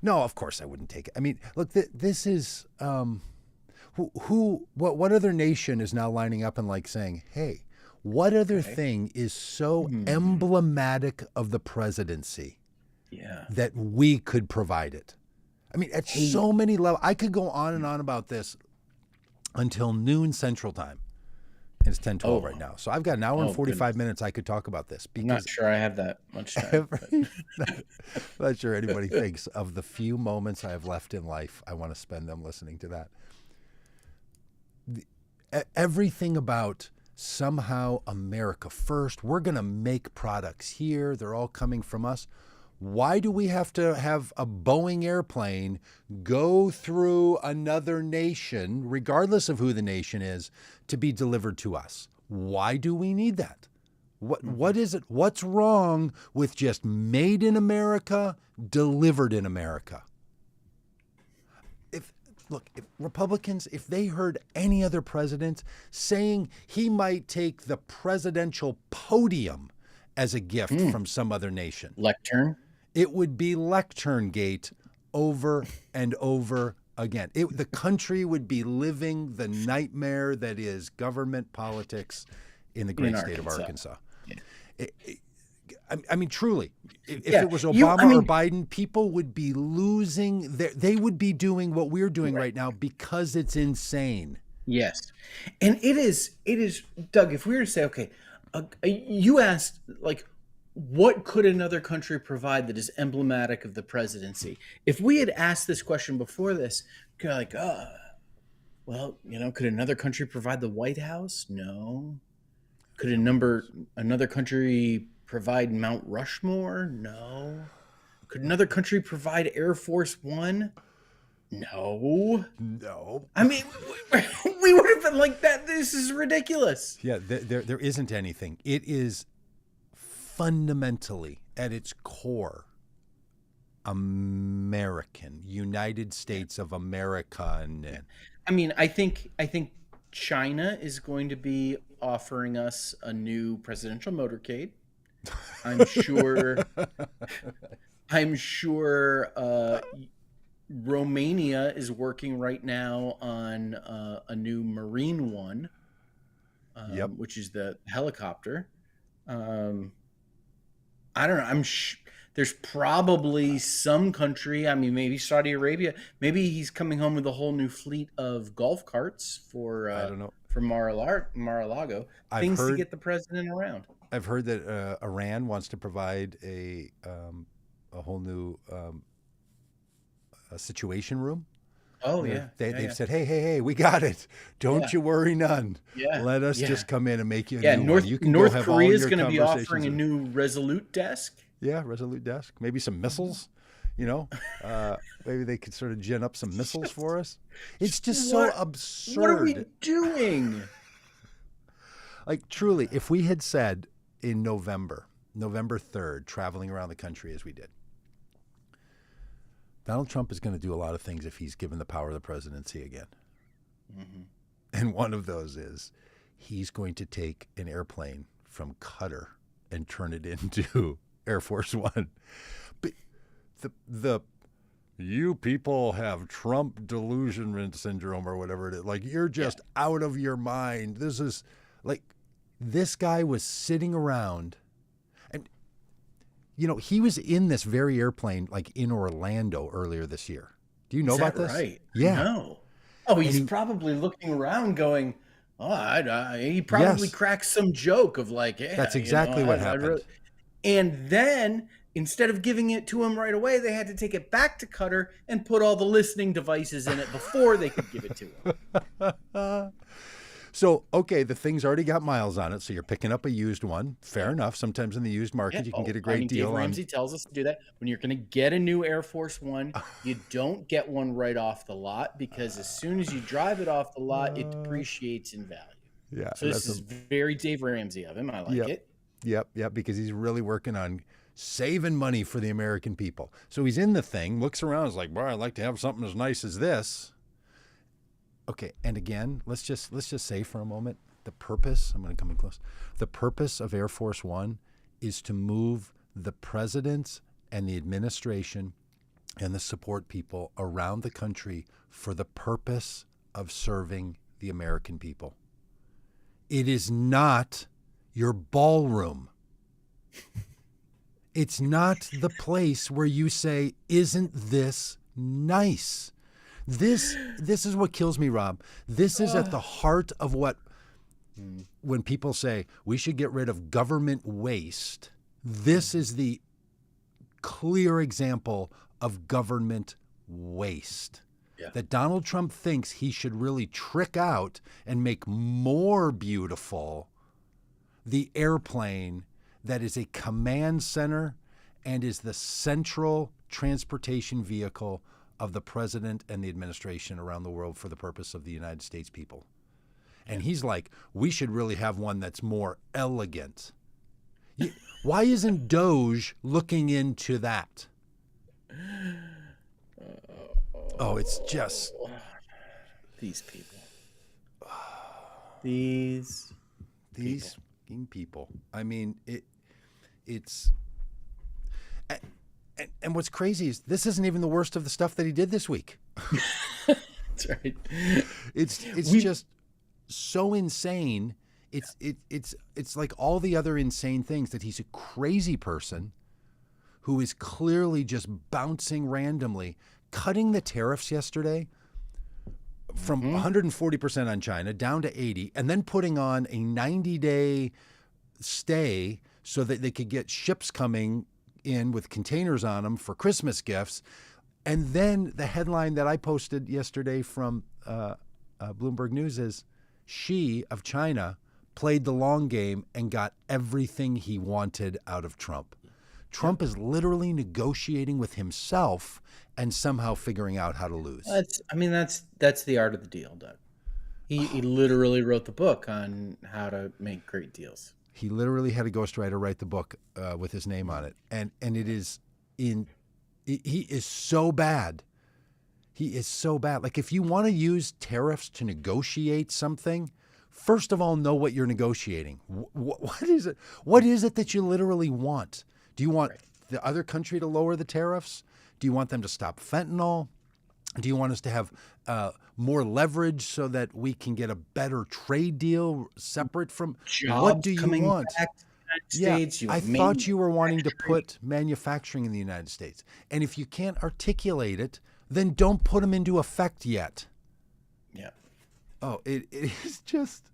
No, of course I wouldn't take it. I mean, look, this is what other nation is now lining up and saying, hey, what other thing is so emblematic of the presidency that we could provide it? I mean, at so many levels. I could go on and on about this until noon Central Time. It's 10:12 right now. So I've got an hour and 45 minutes I could talk about this. I'm not sure I have that much time. Not sure anybody thinks of the few moments I have left in life, I want to spend them listening to that. Everything about somehow America first, we're going to make products here. They're all coming from us. Why do we have to have a Boeing airplane go through another nation, regardless of who the nation is, to be delivered to us? Why do we need that? What is it? What's wrong with just made in America, delivered in America? If Republicans, if they heard any other president saying he might take the presidential podium as a gift from some other nation. Lectern? It would be lectern gate over and over again. The country would be living the nightmare that is government politics in the great state of Arkansas. Yeah. I mean, truly, if it was Obama or Biden, people would be losing they would be doing what we're doing right now because it's insane. Yes. And it is, Doug, if we were to say, okay, you asked, what could another country provide that is emblematic of the presidency? If we had asked this question before this, could another country provide the White House? No. Could another country provide Mount Rushmore? No. Could another country provide Air Force One? No. I mean, we would have been like that. This is ridiculous. Yeah, there isn't anything. It is fundamentally, at its core, American, United States of America. I mean, I think China is going to be offering us a new presidential motorcade. I'm sure Romania is working right now on a new Marine One, which is the helicopter. I don't know. There's probably some country, I mean, maybe Saudi Arabia, maybe he's coming home with a whole new fleet of golf carts I don't know. for Mar-a-Lago, things to get the president around. I've heard that Iran wants to provide a whole new a situation room. Oh yeah, They've said, hey, we got it. Don't you worry none. Yeah, let us just come in and make you a new North one. You can North go have Korea is all your going to be offering a conversations new Resolute desk. Yeah, Resolute desk. Maybe some missiles. You know, maybe they could sort of gin up some missiles for us. It's just so absurd. What are we doing? Like, truly, if we had said in November 3rd, traveling around the country as we did, Donald Trump is going to do a lot of things if he's given the power of the presidency again. Mm-hmm. And one of those is he's going to take an airplane from Qatar and turn it into Air Force One. But the you people have Trump delusionment syndrome or whatever it is. Like, you're just out of your mind. This is like, this guy was sitting around. You know, he was in this very airplane, like in Orlando earlier this year. Do you know about this? Right. Yeah. No. Oh, he's probably looking around going, he probably cracked some joke of like, yeah, that's exactly what happened. And then instead of giving it to him right away, they had to take it back to Qatar and put all the listening devices in it before they could give it to him. So, okay, the thing's already got miles on it, so you're picking up a used one. Fair enough. Sometimes in the used market, you can get a great deal. Dave Ramsey tells us to do that. When you're going to get a new Air Force One, you don't get one right off the lot, because as soon as you drive it off the lot, it depreciates in value. Yeah. So this is very Dave Ramsey of him. I like it. Yep, because he's really working on saving money for the American people. So he's in the thing, looks around, is like, boy, I'd like to have something as nice as this. Okay, and again, let's just say for a moment, the purpose, I'm going to come in close. The purpose of Air Force One is to move the presidents and the administration and the support people around the country for the purpose of serving the American people. It is not your ballroom. It's not the place where you say, isn't this nice? This is what kills me, Rob. This is at the heart of what, when people say we should get rid of government waste, this is the clear example of government waste. Yeah. That Donald Trump thinks he should really trick out and make more beautiful the airplane that is a command center and is the central transportation vehicle of the president and the administration around the world for the purpose of the United States people. And he's like, we should really have one that's more elegant. Why isn't Doge looking into that? Oh, it's just... These people. These people. I mean, it's... And what's crazy is this isn't even the worst of the stuff that he did this week. That's right. It's just so insane. It's like all the other insane things, that he's a crazy person who is clearly just bouncing randomly, cutting the tariffs yesterday from 140% on China down to 80%, and then putting on a 90-day stay so that they could get ships coming in with containers on them for Christmas gifts. And then the headline that I posted yesterday from Bloomberg News is, Xi of China played the long game and got everything he wanted out of Trump. Trump is literally negotiating with himself and somehow figuring out how to lose. That's the art of the deal, Doug. He literally wrote the book on how to make great deals. He literally had a ghostwriter write the book with his name on it. And it is he is so bad. He is so bad. Like, if you want to use tariffs to negotiate something, first of all, know what you're negotiating. What is it? What is it that you literally want? Do you want the other country to lower the tariffs? Do you want them to stop fentanyl? Do you want us to have more leverage so that we can get a better trade deal separate from... Jobs what do you coming want? Back. States. You I want thought you were wanting to manufacturing. put manufacturing in the United States. And if you can't articulate it, then don't put them into effect yet. Yeah. Oh, it is just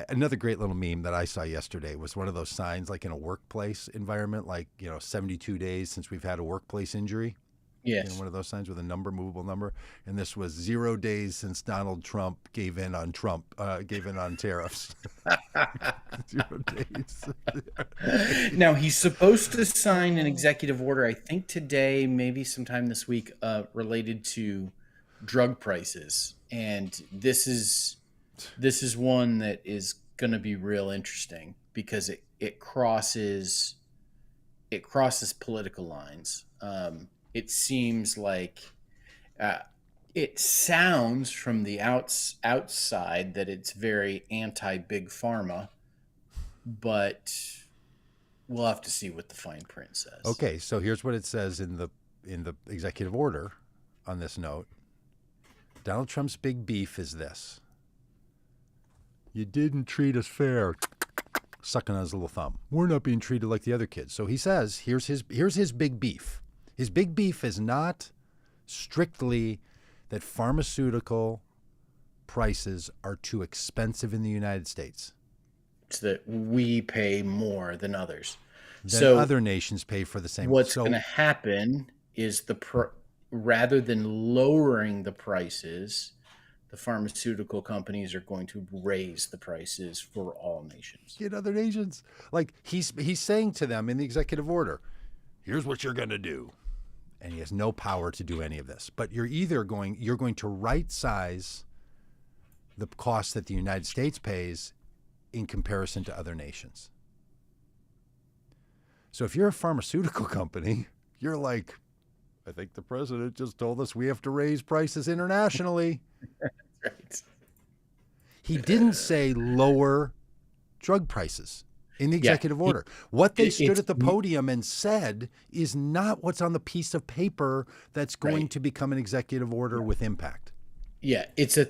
another great little meme that I saw yesterday was one of those signs like in a workplace environment, like, 72 days since we've had a workplace injury. Yes. One of those signs with a movable number. And this was 0 days since Donald Trump gave in on tariffs. 0 days. Now he's supposed to sign an executive order, I think today, maybe sometime this week, related to drug prices, and this is one that is going to be real interesting because it crosses political lines. It seems like it sounds from the outside that it's very anti-big pharma, but we'll have to see what the fine print says. Okay, so here's what it says in the executive order on this note. Donald Trump's big beef is this. You didn't treat us fair. Sucking on his little thumb. We're not being treated like the other kids. So he says, here's his big beef. His big beef is not strictly that pharmaceutical prices are too expensive in the United States. It's that we pay more than others. Than other nations pay for the same. What's going to happen is rather than lowering the prices, the pharmaceutical companies are going to raise the prices for all nations. In other nations. Like he's saying to them in the executive order, here's what you're going to do. And he has no power to do any of this. But you're going to right size the cost that the United States pays in comparison to other nations. So if you're a pharmaceutical company, you're like, I think the president just told us we have to raise prices internationally. Right. He didn't say lower drug prices in the executive order. What they stood at the podium and said is not what's on the piece of paper that's going to become an executive order with impact. Yeah, it's a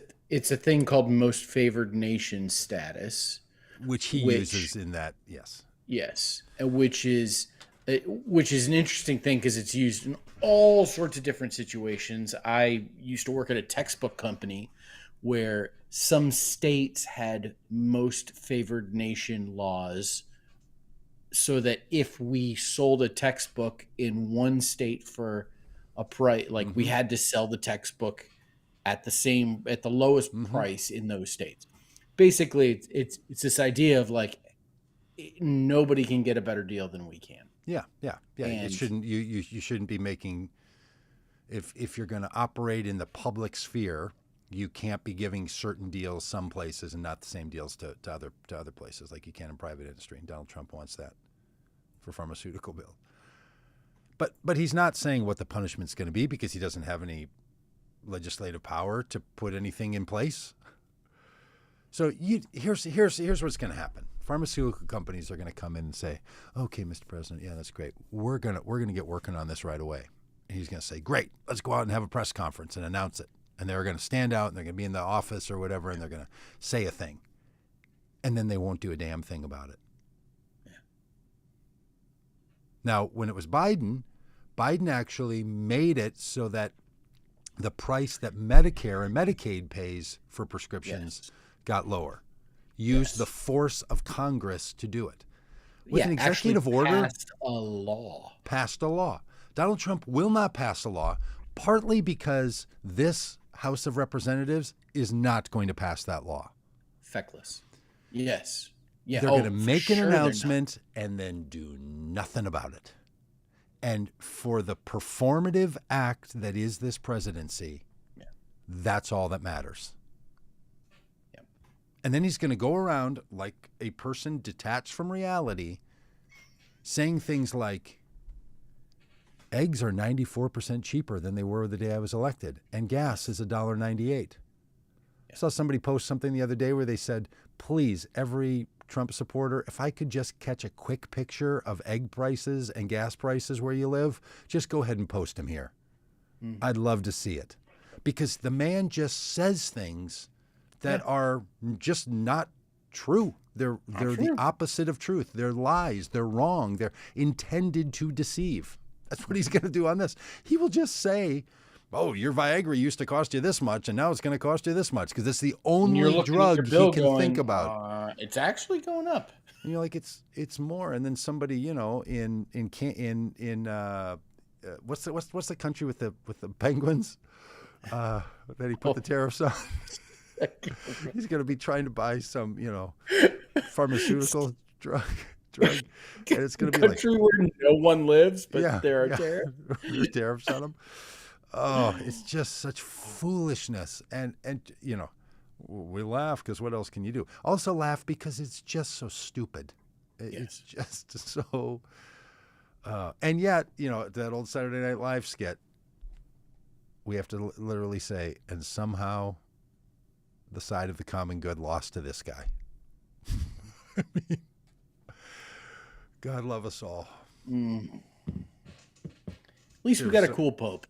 thing called most favored nation status, which he uses in that. Yes, which is an interesting thing because it's used in all sorts of different situations. I used to work at a textbook company where some states had most favored nation laws, so that if we sold a textbook in one state for a price, like we had to sell the textbook at the lowest price in those states. Basically, it's this idea of like nobody can get a better deal than we can. Yeah. It shouldn't you shouldn't be making, if you're going to operate in the public sphere, you can't be giving certain deals some places and not the same deals to other places like you can in private industry. And Donald Trump wants that for pharmaceutical bill. But he's not saying what the punishment's going to be because he doesn't have any legislative power to put anything in place. So here's what's going to happen. Pharmaceutical companies are going to come in and say, "Okay, Mr. President, yeah, that's great. We're going to get working on this right away." And he's going to say, "Great, let's go out and have a press conference and announce it." And they're going to stand out and they're going to be in the office or whatever and they're going to say a thing. And then they won't do a damn thing about it. Yeah. Now, when it was Biden actually made it so that the price that Medicare and Medicaid pays for prescriptions got lower. Used the force of Congress to do it. With an executive order, passed a law. Donald Trump will not pass a law, partly because this House of Representatives is not going to pass that law. Feckless. Yes. Yeah. They're going to make an announcement and then do nothing about it. And for the performative act that is this presidency, that's all that matters. Yep. And then he's going to go around like a person detached from reality, saying things like, eggs are 94% cheaper than they were the day I was elected, and gas is $1.98. I saw somebody post something the other day where they said, please, every Trump supporter, if I could just catch a quick picture of egg prices and gas prices where you live, just go ahead and post them here. I'd love to see it. Because the man just says things that are just not true. They're the opposite of truth. They're lies. They're wrong. They're intended to deceive. That's what he's going to do on this. He will just say, oh, your Viagra used to cost you this much, and now it's going to cost you this much, because it's the only drug he can think about. It's actually going up. And you're like, it's more. And then somebody, you know, in what's the country with the penguins that he put the tariffs on? He's going to be trying to buy some, you know, pharmaceutical drug, and it's going to be country where no one lives, but there are tariffs. There's tariffs on them. Oh, it's just such foolishness, and you know, we laugh because what else can you do? Also laugh because it's just so stupid. It's just so, and yet, you know, that old Saturday Night Live skit. We have to literally say, and somehow, the side of the common good lost to this guy. I mean, God love us all. At least we got a cool pope.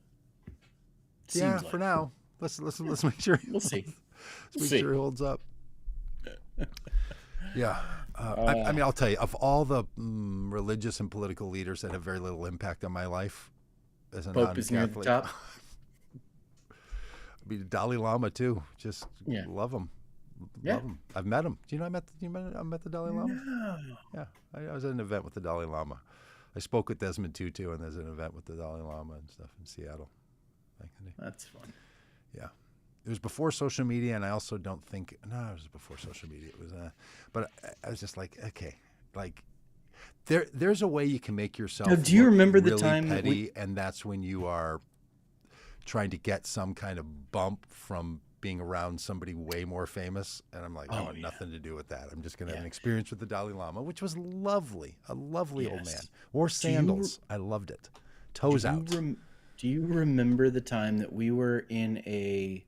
Yeah, for now. Let's make sure. We'll see. Let's make sure he holds up. Yeah. I mean, I'll tell you, of all the religious and political leaders that have very little impact on my life as a Pope is near the top. I mean, Dalai Lama too. Just love him. Love him. I've met him. Do you know I met the Dalai Lama? No. Yeah, I was at an event with the Dalai Lama. I spoke with Desmond Tutu, and there's an event with the Dalai Lama and stuff in Seattle. That's fun. Yeah, it was before social media, and I also don't think it was before social media. It was, but I was just like, okay, like there's a way you can make yourself. Now, do you remember really the time petty, and that's when you are trying to get some kind of bump from being around somebody way more famous, and I'm like, I want nothing to do with that. I'm just going to have an experience with the Dalai Lama, which was lovely, a lovely old man. Wore sandals. I loved it. Toes out. Do you remember the time that we were in I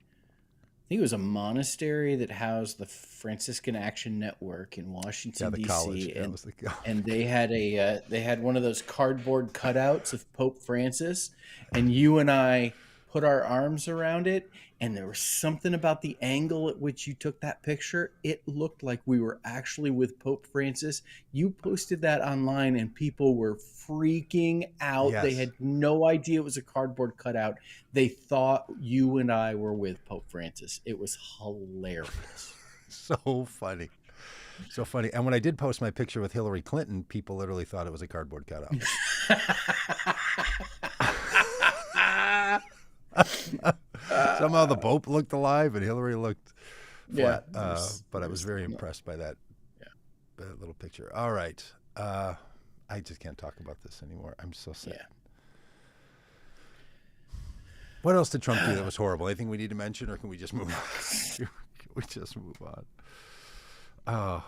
think it was a monastery that housed the Franciscan Action Network in Washington, D.C. College. And they had one of those cardboard cutouts of Pope Francis, and you and I put our arms around it, and there was something about the angle at which you took that picture. It looked like we were actually with Pope Francis. You posted that online, and people were freaking out. Yes. They had no idea it was a cardboard cutout. They thought you and I were with Pope Francis. It was hilarious. So funny. So funny. And when I did post my picture with Hillary Clinton, people literally thought it was a cardboard cutout. Somehow the Pope looked alive and Hillary looked flat. But I was very impressed by that little picture. All right. I just can't talk about this anymore. I'm so sad. Yeah. What else did Trump do that was horrible? Anything we need to mention, or can we just move on? Can we just move on?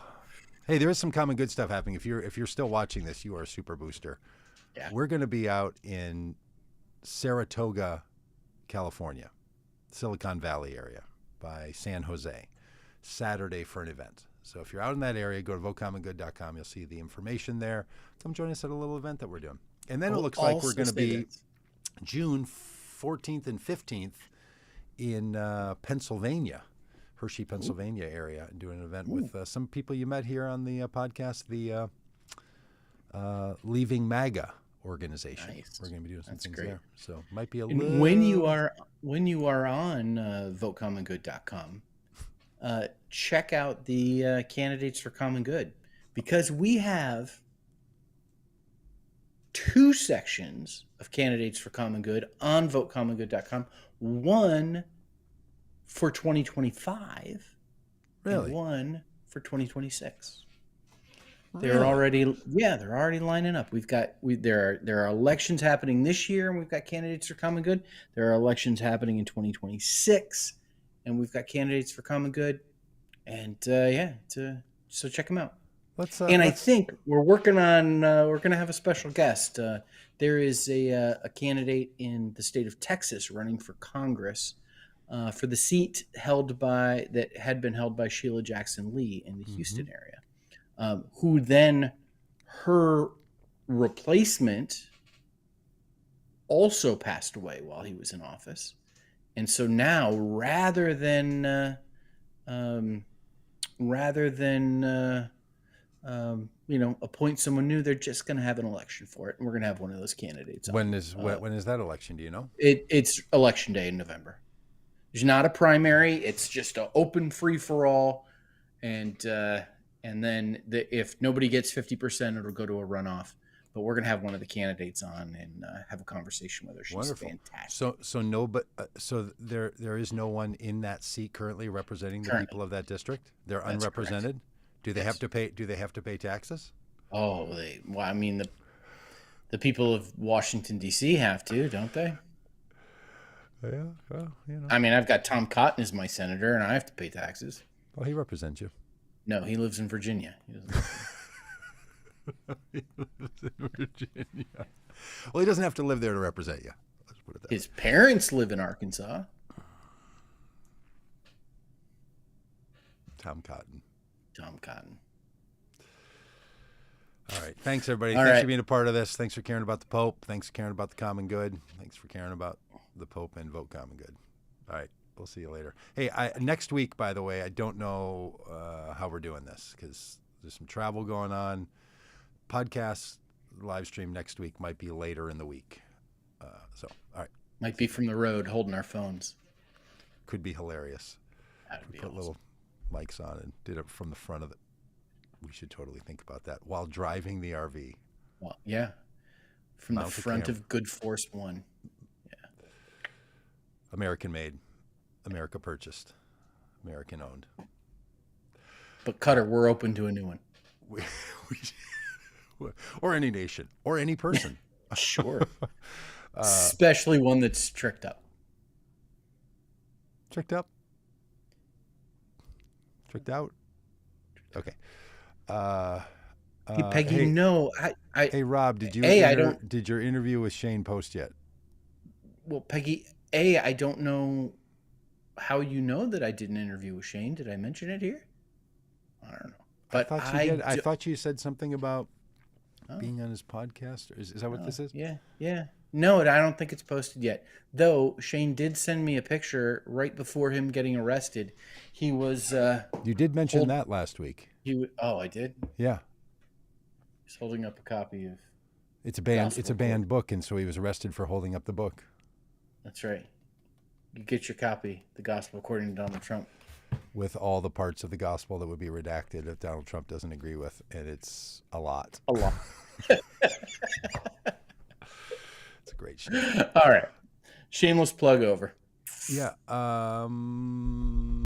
Hey, there is some common good stuff happening. If you're still watching this, you are a super booster. Yeah. We're going to be out in Saratoga, California, Silicon Valley area by San Jose, Saturday for an event. So if you're out in that area, go to votecommongood.com. You'll see the information there. Come join us at a little event that we're doing. And then it looks like we're going to be June 14th and 15th in Pennsylvania, Hershey, Pennsylvania area, and doing an event with some people you met here on the podcast, the Leaving MAGA organization. Nice. We're going to be doing some things there. So might be a little... When you are on votecommongood.com, check out the candidates for common good, because we have 2 sections of candidates for common good on votecommongood.com. One for 2025, and one for 2026. Really? They're already lining up. There are elections happening this year, and we've got candidates for common good. There are elections happening in 2026, and we've got candidates for common good. And so check them out. I think we're working on. We're going to have a special guest. There is a candidate in the state of Texas running for Congress for the seat that had been held by Sheila Jackson Lee in the Houston area, who then her replacement also passed away while he was in office, and so now rather than appoint someone new, they're just going to have an election for it, and we're going to have one of those candidates. When is that election? Do you know? It's election day in November. There's not a primary. It's just an open free for all, and then if nobody gets 50%, it'll go to a runoff. But we're gonna have one of the candidates on and have a conversation with her. She's Wonderful. fantastic. So there is no one in that seat currently representing the people of that district. They're That's unrepresented. correct. Do they have to pay? Do they have to pay taxes? Oh, I mean the people of Washington D.C. have to, don't they? Yeah. Well, I mean, I've got Tom Cotton as my senator, and I have to pay taxes. Well, he represents you. No, he lives in Virginia. He doesn't He lives in Virginia. Well, he doesn't have to live there to represent you. Let's put it that His parents live in Arkansas. Tom Cotton. Tom Cotton. All right. Thanks, everybody. All Thanks right. for being a part of this. Thanks for caring about the Pope. Thanks for caring about the common good. Thanks for caring about the Pope and vote common good. All right. We'll see you later. Hey, next week, by the way, I don't know how we're doing this because there's some travel going on. Podcast live stream next week might be later in the week. All right. Might be from the road holding our phones. Could be hilarious. That'd be Put awesome. little mics on and did it from the front of it. We should totally think about that while driving the RV. Well, yeah. From Mount the the front camera. of Good Force One. American made, America purchased, American owned. But Cutter, we're open to a new one. Or any nation, or any person. Sure. Especially one that's tricked up. Tricked up? Tricked out? Okay. Hey, Peggy, hey, no. Hey, Rob, did your interview with Shane post yet? Well, Peggy, I don't know how you know that I did an interview with Shane. Did I mention it here? I don't know. But I thought you did. I thought you said something about being on his podcast. Is that what this is? Yeah. No, I don't think it's posted yet. Though Shane did send me a picture right before him getting arrested. He was. You did mention that last week. I did. Yeah. He's holding up a copy of. It's a banned. Gospel It's a banned book, and so he was arrested for holding up the book. That's right. You get your copy, The Gospel According to Donald Trump. With all the parts of the gospel that would be redacted if Donald Trump doesn't agree with, and it's a lot. A lot. It's a great show. All right. Shameless plug over. Yeah.